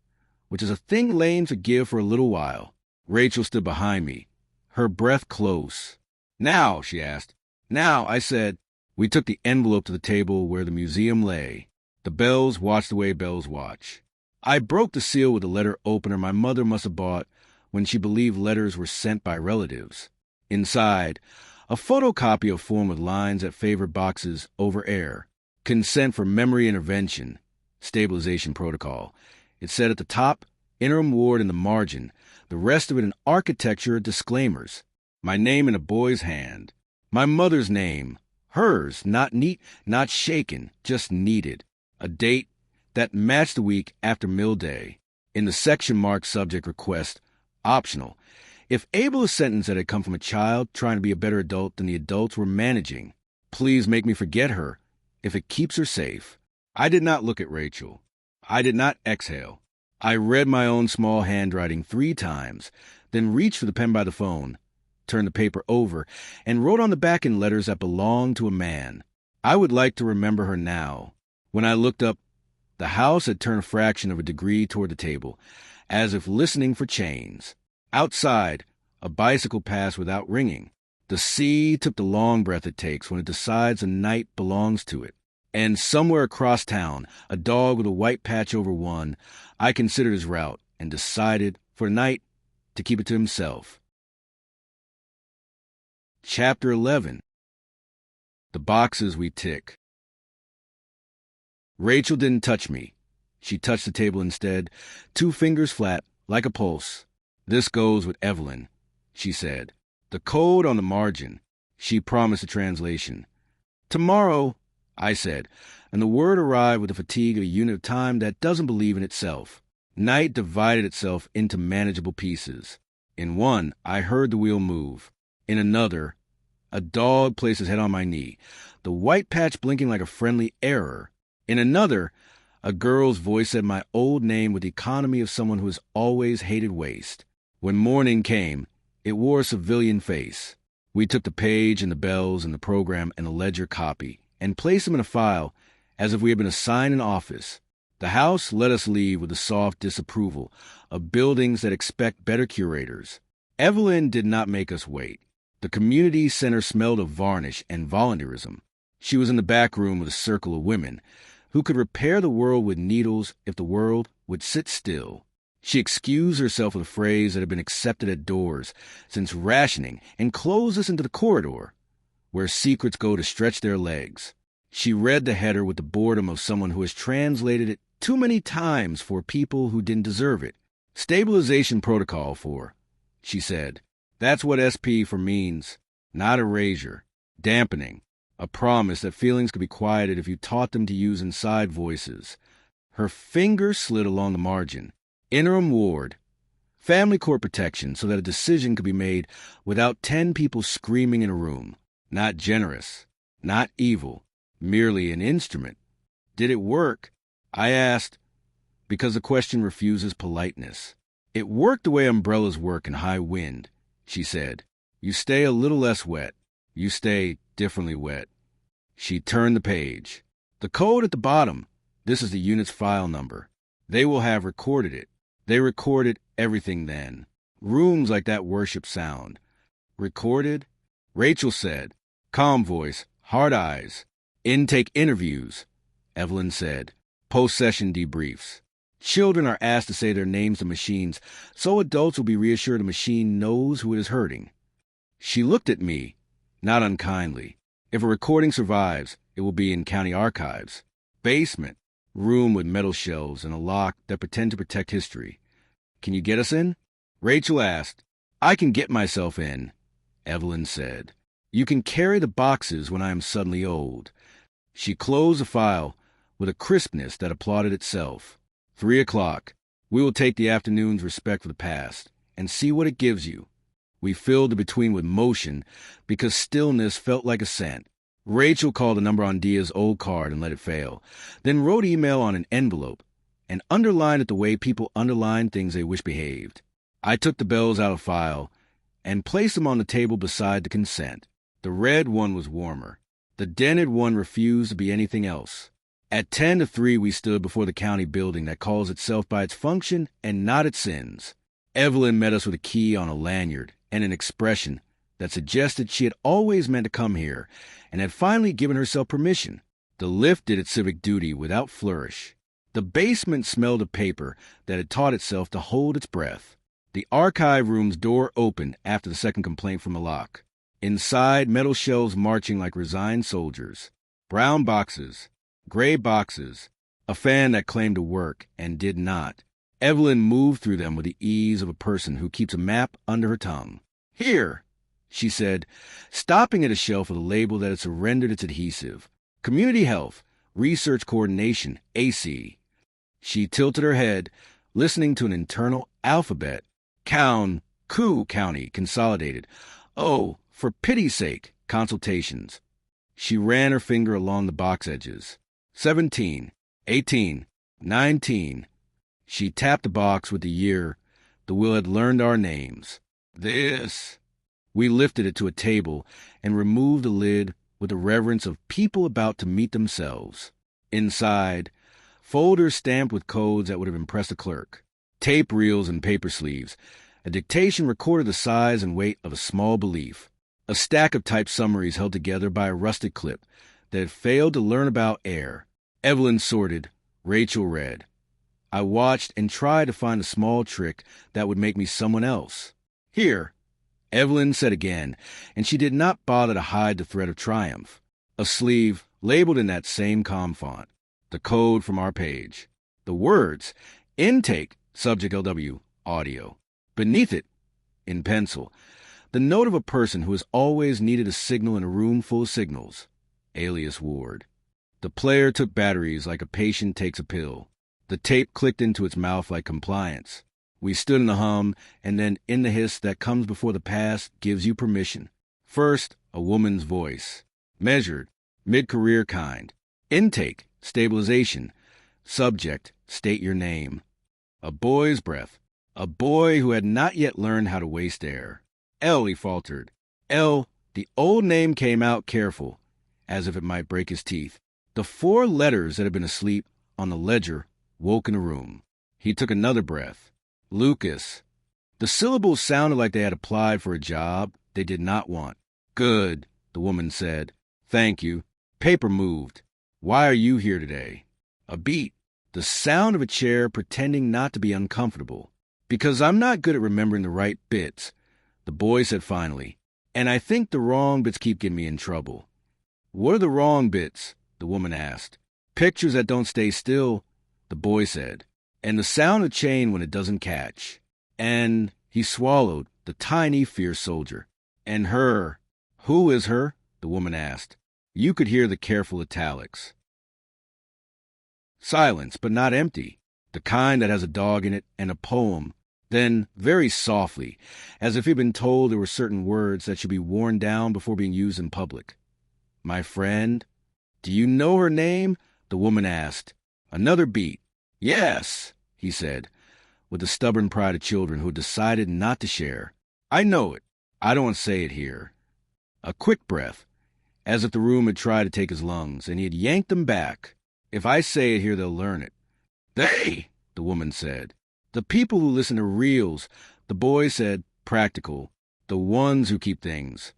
which is a thing lanes forgive for a little while. Rachel stood behind me, her breath close. Now, she asked. Now, I said. We took the envelope to the table where the museum lay. The bells watched the way bells watch. I broke the seal with a letter opener my mother must have bought when she believed letters were sent by relatives. Inside, a photocopy of form with lines that favored boxes over air. Consent for memory intervention. Stabilization protocol. It said at the top, interim ward in the margin, the rest of it in architecture disclaimers. My name in a boy's hand. My mother's name. Hers, not neat, not shaken, just needed. A date that matched the week after mill day. In the section marked subject request, optional. If able, a sentence that had come from a child trying to be a better adult than the adults were managing. Please make me forget her, if it keeps her safe. I did not look at Rachel. I did not exhale. I read my own small handwriting 3 times, then reached for the pen by the phone, turned the paper over, and wrote on the back in letters that belonged to a man. I would like to remember her now. When I looked up, the house had turned a fraction of a degree toward the table, as if listening for chains. Outside, a bicycle passed without ringing. The sea took the long breath it takes when it decides a night belongs to it. And somewhere across town, a dog with a white patch over one, I considered his route and decided, for the night, to keep it to himself. Chapter 11. The boxes we tick. Rachel didn't touch me. She touched the table instead, 2 fingers flat, like a pulse. This goes with Evelyn, she said. The code on the margin. She promised a translation. Tomorrow, I said, and the word arrived with the fatigue of a unit of time that doesn't believe in itself. Night divided itself into manageable pieces. In one, I heard the wheel move. In another, a dog placed his head on my knee, the white patch blinking like a friendly error. In another, a girl's voice said my old name with the economy of someone who has always hated waste. When morning came, it wore a civilian face. We took the page and the bells and the program and the ledger copy and placed them in a file as if we had been assigned an office. The house let us leave with a soft disapproval of buildings that expect better curators. Evelyn did not make us wait. The community center smelled of varnish and volunteerism. She was in the back room with a circle of women who could repair the world with needles if the world would sit still. She excused herself with a phrase that had been accepted at doors since rationing and closed us into the corridor, where secrets go to stretch their legs. She read the header with the boredom of someone who has translated it too many times for people who didn't deserve it. Stabilization protocol for, she said. That's what SP for means. Not erasure. Dampening. A promise that feelings could be quieted if you taught them to use inside voices. Her finger slid along the margin. Interim ward. Family court protection so that a decision could be made without 10 people screaming in a room. Not generous. Not evil. Merely an instrument. Did it work? I asked, because the question refuses politeness. It worked the way umbrellas work in high wind, she said. You stay a little less wet. You stay differently wet. She turned the page. The code at the bottom. This is the unit's file number. They will have recorded it. They recorded everything then. Rooms like that worship sound. Recorded? Rachel said. Calm voice, hard eyes. Intake interviews, Evelyn said. Post-session debriefs. Children are asked to say their names to machines, so adults will be reassured a machine knows who it is hurting. She looked at me, not unkindly. If a recording survives, it will be in county archives. Basement. Room with metal shelves and a lock that pretend to protect history. Can you get us in? Rachel asked. I can get myself in, Evelyn said. You can carry the boxes when I am suddenly old. She closed the file with a crispness that applauded itself. 3 o'clock. We will take the afternoon's respect for the past and see what it gives you. We filled the between with motion because stillness felt like assent. Rachel called the number on Diya's old card and let it fail, then wrote email on an envelope and underlined it the way people underline things they wish behaved. I took the bells out of file and placed them on the table beside the consent. The red one was warmer. The dented one refused to be anything else. At 10 to 3, we stood before the county building that calls itself by its function and not its sins. Evelyn met us with a key on a lanyard and an expression that suggested she had always meant to come here and had finally given herself permission. The lift did its civic duty without flourish. The basement smelled of paper that had taught itself to hold its breath. The archive room's door opened after the second complaint from the lock. Inside, metal shelves marching like resigned soldiers. Brown boxes. Gray boxes. A fan that claimed to work and did not. Evelyn moved through them with the ease of a person who keeps a map under her tongue. Here, she said, stopping at a shelf with a label that had surrendered its adhesive. Community Health, Research Coordination, AC. She tilted her head, listening to an internal alphabet. Coup County, Consolidated. Oh, for pity's sake, consultations. She ran her finger along the box edges. 17, 18, 19. She tapped the box with the year the will had learned our names. This. We lifted it to a table and removed the lid with the reverence of people about to meet themselves. Inside, folders stamped with codes that would have impressed a clerk. Tape reels and paper sleeves. A dictation recorded the size and weight of a small belief. A stack of typed summaries held together by a rusted clip that had failed to learn about air. Evelyn sorted. Rachel read. I watched and tried to find a small trick that would make me someone else. Here, Evelyn said again, and she did not bother to hide the thread of triumph. A sleeve labeled in that same confront. The code from our page. The words, intake, subject LW, audio. Beneath it, in pencil, the note of a person who has always needed a signal in a room full of signals, alias Ward. The player took batteries like a patient takes a pill. The tape clicked into its mouth like compliance. We stood in the hum, and then in the hiss that comes before the pass gives you permission. First, a woman's voice. Measured, mid-career kind. Intake, stabilization. Subject, state your name. A boy's breath. A boy who had not yet learned how to waste air. L, he faltered. L, the old name came out careful, as if it might break his teeth. The 4 letters that had been asleep on the ledger woke in the room. He took another breath. Lucas. The syllables sounded like they had applied for a job they did not want. Good, the woman said. Thank you. Paper moved. Why are you here today? A beat. The sound of a chair pretending not to be uncomfortable. Because I'm not good at remembering the right bits, the boy said finally. And I think the wrong bits keep getting me in trouble. What are the wrong bits? the woman asked. Pictures that don't stay still, the boy said. And the sound of chain when it doesn't catch. And he swallowed, the tiny, fierce soldier. And her. Who is her? The woman asked. You could hear the careful italics. Silence, but not empty. The kind that has a dog in it and a poem. Then, very softly, as if he'd been told there were certain words that should be worn down before being used in public. My friend? Do you know her name? The woman asked. Another beat. Yes, he said, with the stubborn pride of children who had decided not to share. I know it. I don't want to say it here. A quick breath, as if the room had tried to take his lungs, and he had yanked them back. If I say it here, they'll learn it. They, the woman said. The people who listen to reels, the boy said, practical, the ones who keep things.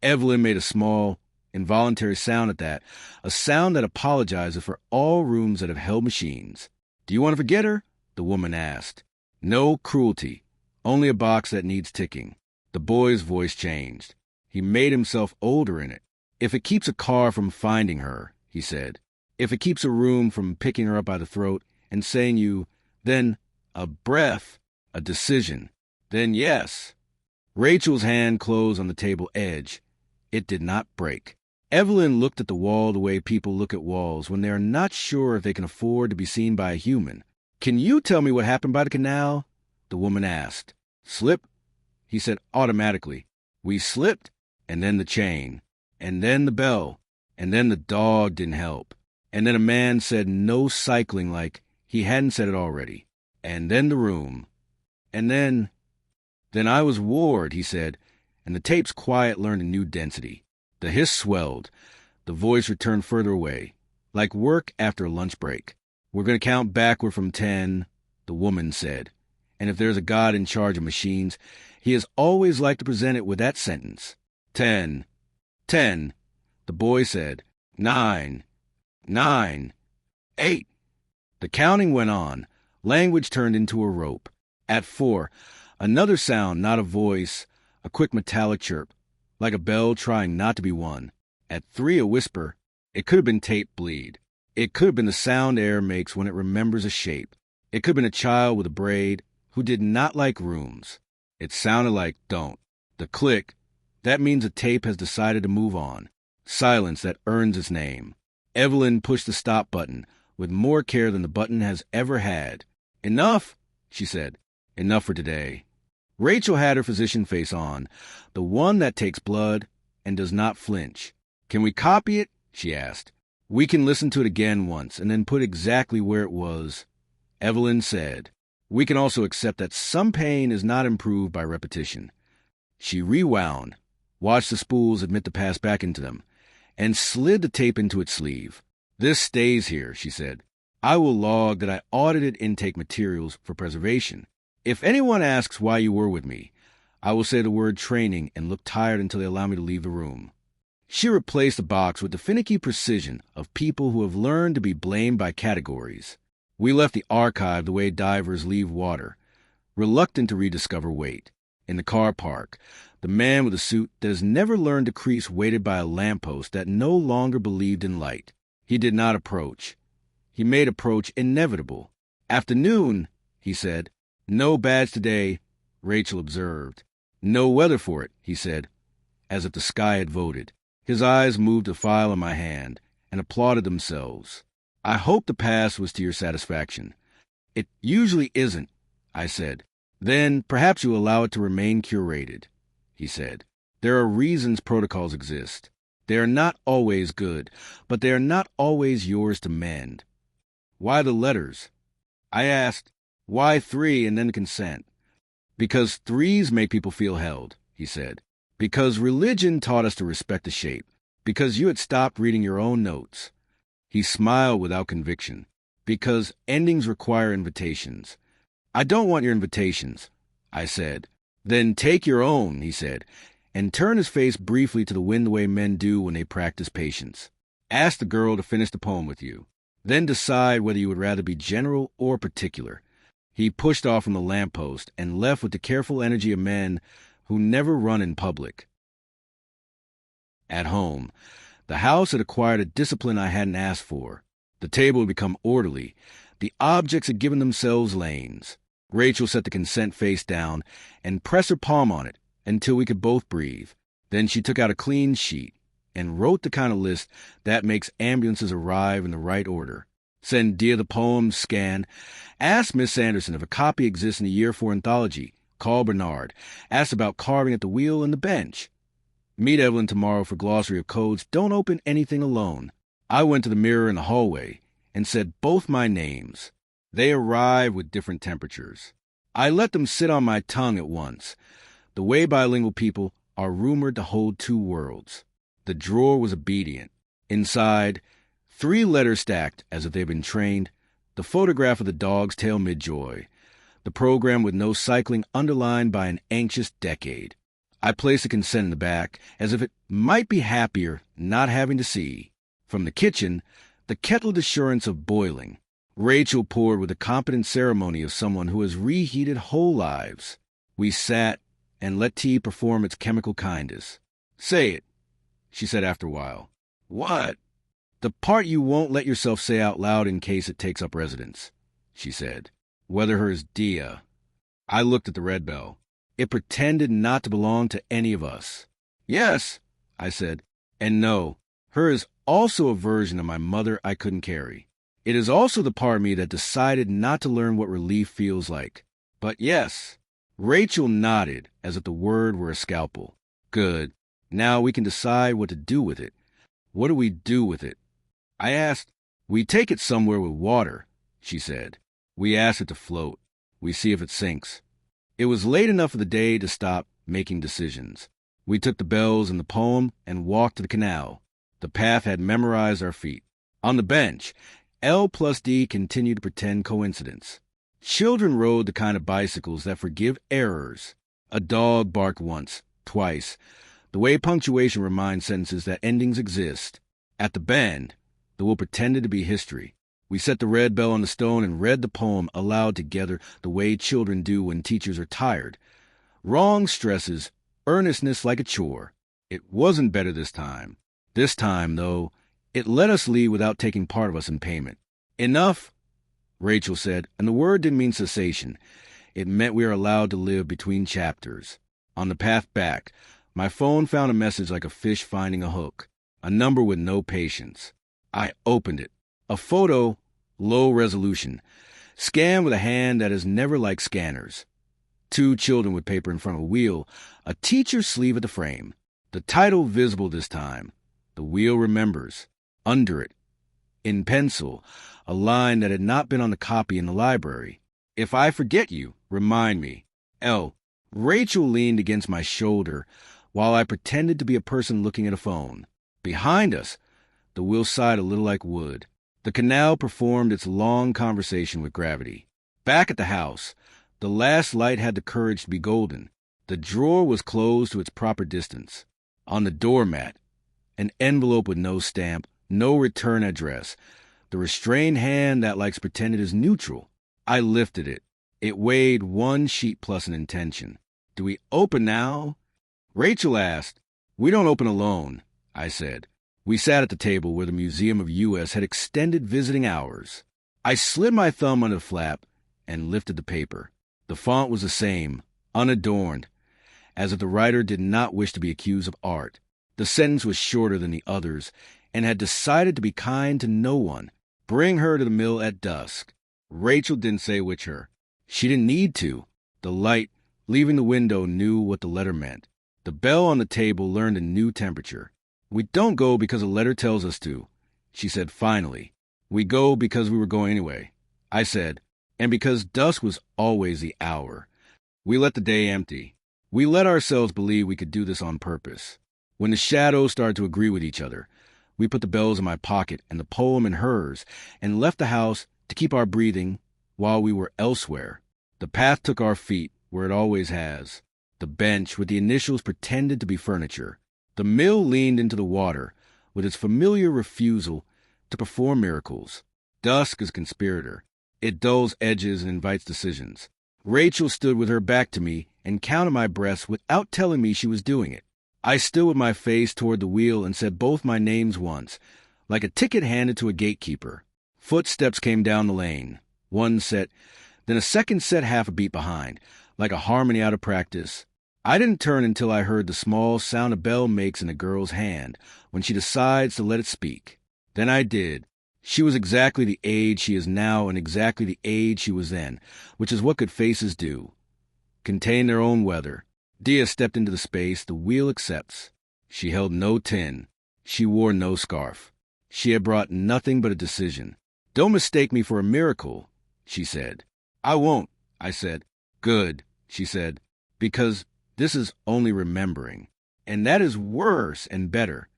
Evelyn made a small, involuntary sound at that, a sound that apologizes for all rooms that have held machines. Do you want to forget her? The woman asked. No cruelty, only a box that needs ticking. The boy's voice changed. He made himself older in it. If it keeps a car from finding her, he said, if it keeps a room from picking her up by the throat and saying you, then a breath, a decision, then yes. Rachel's hand closed on the table edge. It did not break. Evelyn looked at the wall the way people look at walls when they are not sure if they can afford to be seen by a human. Can you tell me what happened by the canal? The woman asked. Slip? He said automatically. We slipped, and then the chain, and then the bell, and then the dog didn't help. And then a man said no cycling like he hadn't said it already. And then the room. And then I was Ward, he said, and the tape's quiet learned a new density. The hiss swelled. The voice returned further away, like work after a lunch break. We're going to count backward from 10, the woman said. And if there's a God in charge of machines, he has always liked to present it with that sentence. 10. 10, the boy said. 9. 9. 8. The counting went on. Language turned into a rope. At 4, another sound, not a voice, a quick metallic chirp, like a bell trying not to be one. At 3, a whisper. It could have been tape bleed. It could have been the sound air makes when it remembers a shape. It could have been a child with a braid who did not like rooms. It sounded like don't. The click, that means a tape has decided to move on. Silence that earns its name. Evelyn pushed the stop button with more care than the button has ever had. Enough, she said. Enough for today. Rachel had her physician face on, the one that takes blood and does not flinch. Can we copy it? She asked. We can listen to it again once and then put exactly where it was. Evelyn said. We can also accept that some pain is not improved by repetition. She rewound, watched the spools admit the pass back into them, and slid the tape into its sleeve. This stays here, she said. I will log that I audited intake materials for preservation. If anyone asks why you were with me, I will say the word training and look tired until they allow me to leave the room. She replaced the box with the finicky precision of people who have learned to be blamed by categories. We left the archive the way divers leave water, reluctant to rediscover weight. In the car park, the man with a suit that has never learned to crease waited by a lamppost that no longer believed in light. He did not approach. He made approach inevitable. Afternoon, he said. No badge today, Rachel observed. No weather for it, he said, as if the sky had voted. His eyes moved a file in my hand and applauded themselves. I hope the pass was to your satisfaction. It usually isn't, I said. Then perhaps you allow it to remain curated, he said. There are reasons protocols exist. They are not always good, but they are not always yours to mend. Why the letters? I asked, why 3 and then consent? Because 3s make people feel held, he said. Because religion taught us to respect the shape. Because you had stopped reading your own notes. He smiled without conviction. Because endings require invitations. I don't want your invitations, I said. Then take your own, he said, and turned his face briefly to the wind the way men do when they practice patience. Ask the girl to finish the poem with you. Then decide whether you would rather be general or particular. He pushed off from the lamppost and left with the careful energy of men who never run in public. At home, The house had acquired a discipline I hadn't asked for. The table had become orderly. The objects had given themselves lanes. Rachel set the consent face down and pressed her palm on it until we could both breathe. Then she took out a clean sheet and wrote the kind of list that makes ambulances arrive in the right order. Send Diya the poem, scan. Ask Miss Sanderson if a copy exists in the Year 4 anthology. Call Bernard. Ask about carving at the wheel and the bench. Meet Evelyn tomorrow for glossary of codes. Don't open anything alone. I went to the mirror in the hallway and said both my names. They arrived with different temperatures. I let them sit on my tongue at once, the way bilingual people are rumored to hold two worlds. The drawer was obedient. Inside, 3 letters stacked as if they'd been trained, the photograph of the dog's tail mid-joy, the program with no cycling underlined by an anxious decade. I placed the consent in the back, as if it might be happier not having to see. From the kitchen, the kettled assurance of boiling. Rachel poured with the competent ceremony of someone who has reheated whole lives. We sat and let tea perform its chemical kindness. Say it, she said after a while. What? The part you won't let yourself say out loud in case it takes up residence, she said. Whether hers Diya. I looked at the red bell. It pretended not to belong to any of us. Yes, I said, and no, her is also a version of my mother I couldn't carry. It is also the part of me that decided not to learn what relief feels like. But yes, Rachel nodded as if the word were a scalpel. Good. Now we can decide what to do with it. What do we do with it? I asked. We take it somewhere with water, she said. We ask it to float. We see if it sinks. It was late enough of the day to stop making decisions. We took the bells and the poem and walked to the canal. The path had memorized our feet. On the bench, L plus D continued to pretend coincidence. Children rode the kind of bicycles that forgive errors. A dog barked once, twice, the way punctuation reminds sentences that endings exist. At the bend, the will pretended to be history. We set the red bell on the stone and read the poem aloud together the way children do when teachers are tired. Wrong stresses, earnestness like a chore. It wasn't better this time. This time, though, it let us leave without taking part of us in payment. Enough, Rachel said, and the word didn't mean cessation. It meant we are allowed to live between chapters. On the path back, my phone found a message like a fish finding a hook, a number with no patience. I opened it. A photo, low resolution, scanned with a hand that is never like scanners. 2 children with paper in front of a wheel, a teacher's sleeve at the frame. The title visible this time. The wheel remembers. Under it, in pencil, a line that had not been on the copy in the library. If I forget you, remind me. L. Rachel leaned against my shoulder while I pretended to be a person looking at a phone. Behind us, the wheel sighed a little like wood. The canal performed its long conversation with gravity. Back at the house, the last light had the courage to be golden. The drawer was closed to its proper distance. On the doormat, an envelope with no stamp, no return address. The restrained hand that likes pretend it is neutral. I lifted it. It weighed 1 sheet plus an intention. Do we open now? Rachel asked. We don't open alone, I said. We sat at the table where the Museum of U.S. had extended visiting hours. I slid my thumb under the flap and lifted the paper. The font was the same, unadorned, as if the writer did not wish to be accused of art. The sentence was shorter than the others and had decided to be kind to no one. Bring her to the mill at dusk. Rachel didn't say which her. She didn't need to. The light, leaving the window, knew what the letter meant. The bell on the table learned a new temperature. We don't go because a letter tells us to, she said finally. We go because we were going anyway. I said, and because dusk was always the hour. We let the day empty. We let ourselves believe we could do this on purpose. When the shadows started to agree with each other, we put the bells in my pocket and the poem in hers and left the house to keep our breathing while we were elsewhere. The path took our feet where it always has. The bench with the initials pretended to be furniture. The mill leaned into the water with its familiar refusal to perform miracles. Dusk is a conspirator. It dulls edges and invites decisions. Rachel stood with her back to me and counted my breaths without telling me she was doing it. I stood with my face toward the wheel and said both my names once, like a ticket handed to a gatekeeper. Footsteps came down the lane. One set, then a second set half a beat behind, like a harmony out of practice. I didn't turn until I heard the small sound a bell makes in a girl's hand when she decides to let it speak. Then I did. She was exactly the age she is now and exactly the age she was then, which is what good faces do. Contain their own weather. Diya stepped into the space the wheel accepts. She held no tin. She wore no scarf. She had brought nothing but a decision. Don't mistake me for a miracle, she said. I won't, I said. Good, she said, because this is only remembering, and that is worse and better.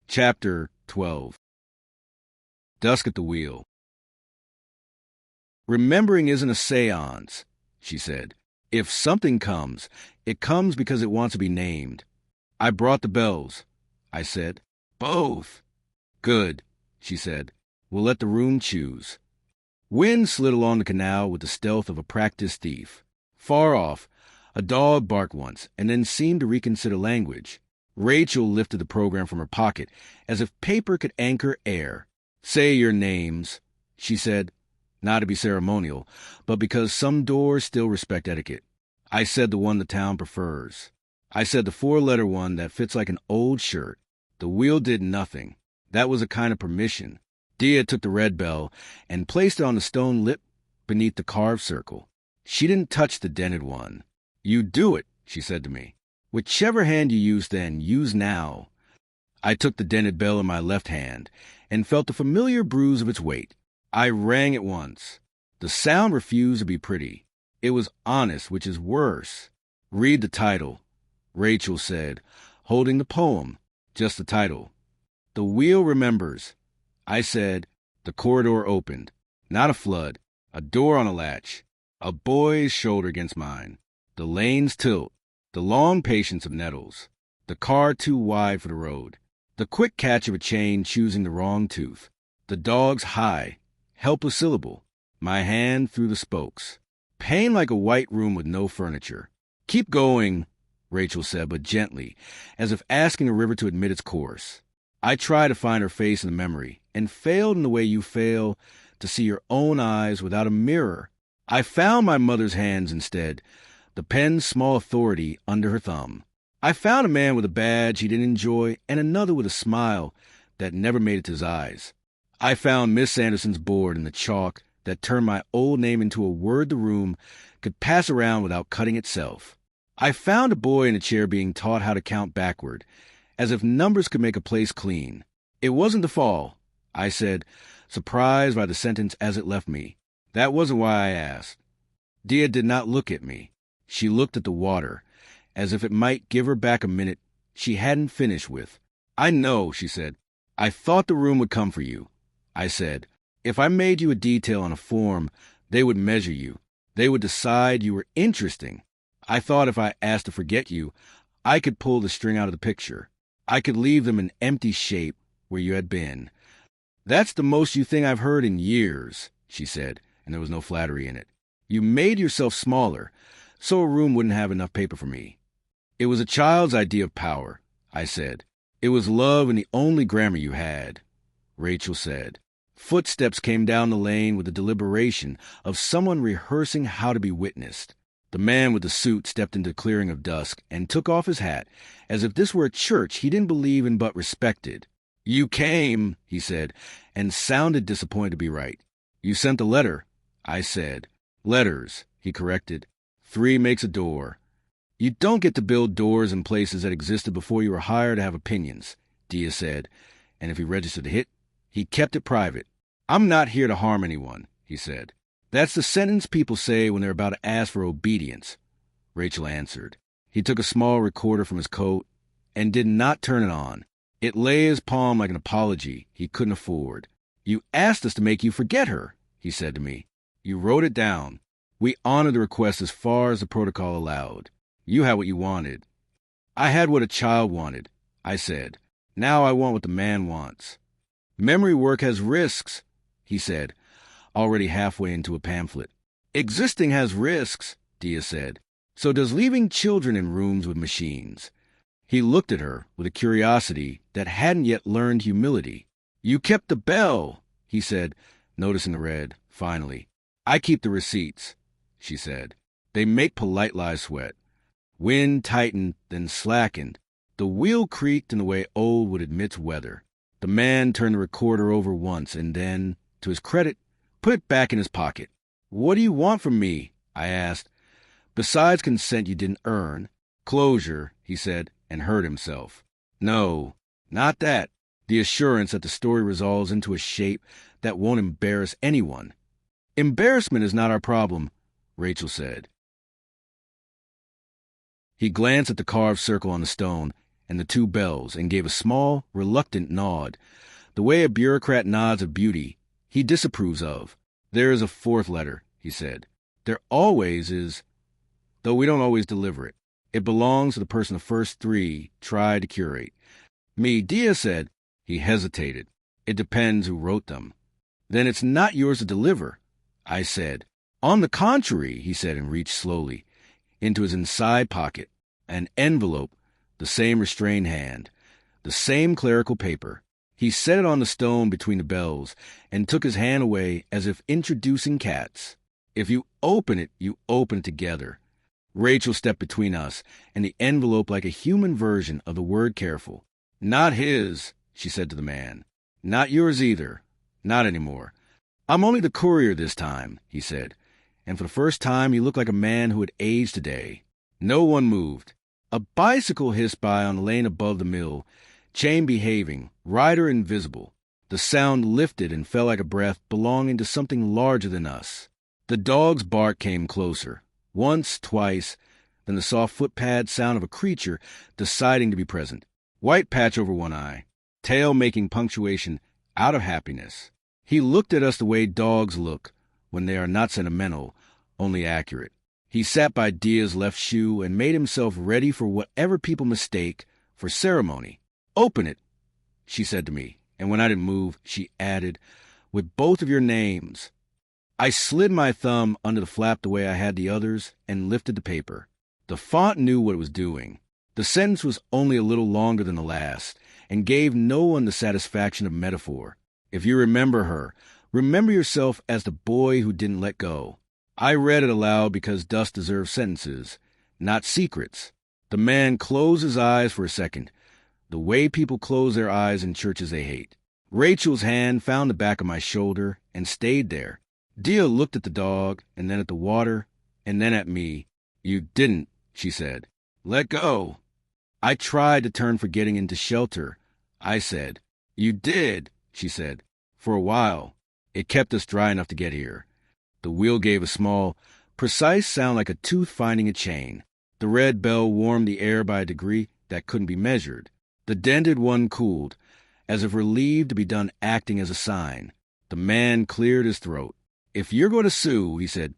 Chapter 12. Dusk at the Wheel. Remembering isn't a seance, she said. If something comes, it comes because it wants to be named. I brought the bells, I said. Both. Good, she said. We'll let the room choose. Wind slid along the canal with the stealth of a practiced thief. Far off, a dog barked once and then seemed to reconsider language. Rachel lifted the program from her pocket as if paper could anchor air. Say your names, she said, not to be ceremonial, but because some doors still respect etiquette. I said the one the town prefers. I said the four-letter one that fits like an old shirt. The wheel did nothing. That was a kind of permission. Diya took the red bell and placed it on the stone lip beneath the carved circle. She didn't touch the dented one. You do it, she said to me. Whichever hand you use then, use now. I took the dented bell in my left hand and felt the familiar bruise of its weight. I rang it once. The sound refused to be pretty. It was honest, which is worse. Read the title, Rachel said, holding the poem, just the title. The wheel remembers. I said. The corridor opened. Not a flood. A door on a latch. A boy's shoulder against mine. The lanes tilt. The long patience of nettles. The car too wide for the road. The quick catch of a chain choosing the wrong tooth. The dog's high, helpless syllable. My hand through the spokes. Pain like a white room with no furniture. Keep going, Rachel said, but gently, as if asking a river to admit its course. I tried to find her face in the memory, and failed in the way you fail to see your own eyes without a mirror. I found my mother's hands instead, the pen's small authority under her thumb. I found a man with a badge he didn't enjoy and another with a smile that never made it to his eyes. I found Miss Anderson's board in the chalk that turned my old name into a word the room could pass around without cutting itself. I found a boy in a chair being taught how to count backward, as if numbers could make a place clean. It wasn't the fall, I said, surprised by the sentence as it left me. That wasn't why I asked. Diya did not look at me. She looked at the water, as if it might give her back a minute she hadn't finished with. I know, she said. I thought the room would come for you. I said, if I made you a detail on a form, they would measure you. They would decide you were interesting. I thought if I asked to forget you, I could pull the string out of the picture. I could leave them an empty shape where you had been. That's the most you think I've heard in years, she said, and there was no flattery in it. You made yourself smaller, so a room wouldn't have enough paper for me. It was a child's idea of power, I said. It was love and the only grammar you had, Rachel said. Footsteps came down the lane with the deliberation of someone rehearsing how to be witnessed. The man with the suit stepped into the clearing of dusk and took off his hat, as if this were a church he didn't believe in but respected. You came, he said, and sounded disappointed to be right. You sent a letter, I said. Letters, he corrected. 3 makes a door. You don't get to build doors in places that existed before you were hired to have opinions, Diya said, and if he registered a hit, he kept it private. I'm not here to harm anyone, he said. That's the sentence people say when they're about to ask for obedience, Rachel answered. He took a small recorder from his coat and did not turn it on. It lay in his palm like an apology he couldn't afford. You asked us to make you forget her, he said to me. You wrote it down. We honored the request as far as the protocol allowed. You had what you wanted. I had what a child wanted, I said. Now I want what the man wants. Memory work has risks, he said, already halfway into a pamphlet. Existing has risks, Diya said. So does leaving children in rooms with machines. He looked at her with a curiosity that hadn't yet learned humility. You kept the bell, he said, noticing the red, finally. I keep the receipts, she said. They make polite lies sweat. Wind tightened, then slackened. The wheel creaked in the way old would admit to weather. The man turned the recorder over once and then, to his credit, put it back in his pocket. What do you want from me? I asked. Besides consent you didn't earn. Closure, he said, and hurt himself. No, not that. The assurance that the story resolves into a shape that won't embarrass anyone. Embarrassment is not our problem, Rachel said. He glanced at the carved circle on the stone and the two bells and gave a small, reluctant nod, the way a bureaucrat nods of beauty he disapproves of. There is a fourth letter, he said. There always is, though we don't always deliver it. It belongs to the person the first three try to curate. Me, Diya said. He hesitated. It depends who wrote them. Then it's not yours to deliver, I said. On the contrary, he said and reached slowly into his inside pocket. An envelope, the same restrained hand, the same clerical paper. He set it on the stone between the bells and took his hand away as if introducing cats. If you open it, you open it together. Rachel stepped between us and the envelope like a human version of the word careful. Not his, she said to the man. Not yours either. Not anymore. I'm only the courier this time, he said. And for the first time he looked like a man who had aged today. No one moved. A bicycle hissed by on the lane above the mill, chain behaving, rider invisible. The sound lifted and fell like a breath belonging to something larger than us. The dog's bark came closer. Once, twice, then the soft footpad sound of a creature deciding to be present. White patch over one eye, tail making punctuation out of happiness. He looked at us the way dogs look when they are not sentimental, only accurate. He sat by Diya's left shoe and made himself ready for whatever people mistake for ceremony. Open it, she said to me, and when I didn't move, she added, with both of your names. I slid my thumb under the flap the way I had the others and lifted the paper. The font knew what it was doing. The sentence was only a little longer than the last and gave no one the satisfaction of metaphor. If you remember her, remember yourself as the boy who didn't let go. I read it aloud because dust deserves sentences, not secrets. The man closed his eyes for a second, the way people close their eyes in churches they hate. Rachel's hand found the back of my shoulder and stayed there. Diya looked at the dog, and then at the water, and then at me. You didn't, she said. Let go. I tried to turn for getting into shelter. I said. You did, she said. For a while. It kept us dry enough to get here. The wheel gave a small, precise sound like a tooth finding a chain. The red bell warmed the air by a degree that couldn't be measured. The dented one cooled, as if relieved to be done acting as a sign. The man cleared his throat. If you're going to sue, he said,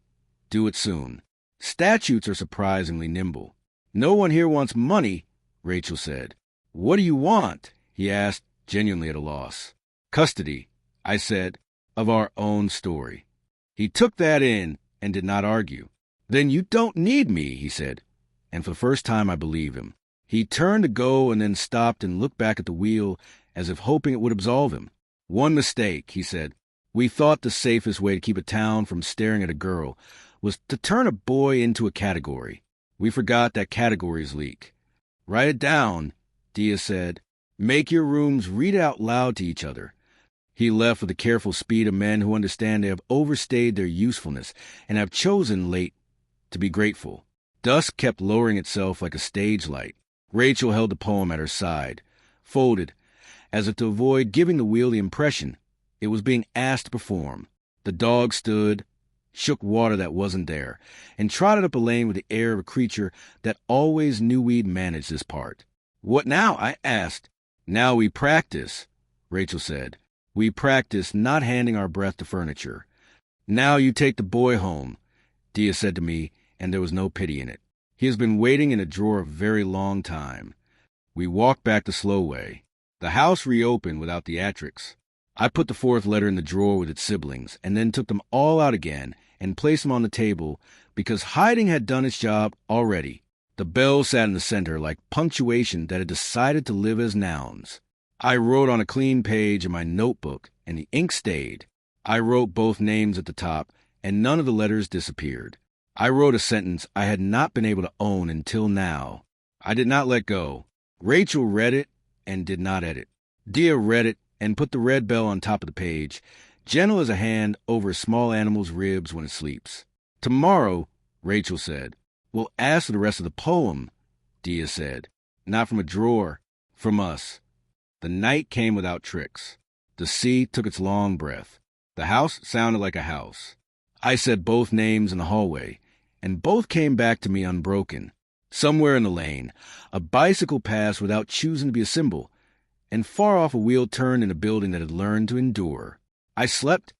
do it soon. Statutes are surprisingly nimble. No one here wants money, Rachel said. What do you want? He asked, genuinely at a loss. Custody, I said, of our own story. He took that in and did not argue. Then you don't need me, he said, and for the first time I believe him. He turned to go and then stopped and looked back at the wheel as if hoping it would absolve him. One mistake, he said. We thought the safest way to keep a town from staring at a girl was to turn a boy into a category. We forgot that categories leak. Write it down, Diya said. Make your rooms read out loud to each other. He left with the careful speed of men who understand they have overstayed their usefulness and have chosen late to be grateful. Dusk kept lowering itself like a stage light. Rachel held the poem at her side, folded, as if to avoid giving the wheel the impression it was being asked to perform. The dog stood, shook water that wasn't there, and trotted up a lane with the air of a creature that always knew we'd manage this part. What now? I asked. Now we practice, Rachel said. We practice not handing our breath to furniture. Now you take the boy home, Diya said to me, and there was no pity in it. He has been waiting in a drawer a very long time. We walked back the slow way. The house reopened without theatrics. I put the fourth letter in the drawer with its siblings, and then took them all out again and placed them on the table because hiding had done its job already. The bell sat in the center like punctuation that had decided to live as nouns. I wrote on a clean page in my notebook, and the ink stayed. I wrote both names at the top, and none of the letters disappeared. I wrote a sentence I had not been able to own until now. I did not let go. Rachel read it and did not edit. Diya read it and put the red bell on top of the page, gentle as a hand over a small animal's ribs when it sleeps. Tomorrow, Rachel said, we'll ask for the rest of the poem, Diya said. Not from a drawer, from us. The night came without tricks. The sea took its long breath. The house sounded like a house. I said both names in the hallway, and both came back to me unbroken. Somewhere in the lane, a bicycle passed without choosing to be a symbol, and far off a wheel turned in a building that had learned to endure. I slept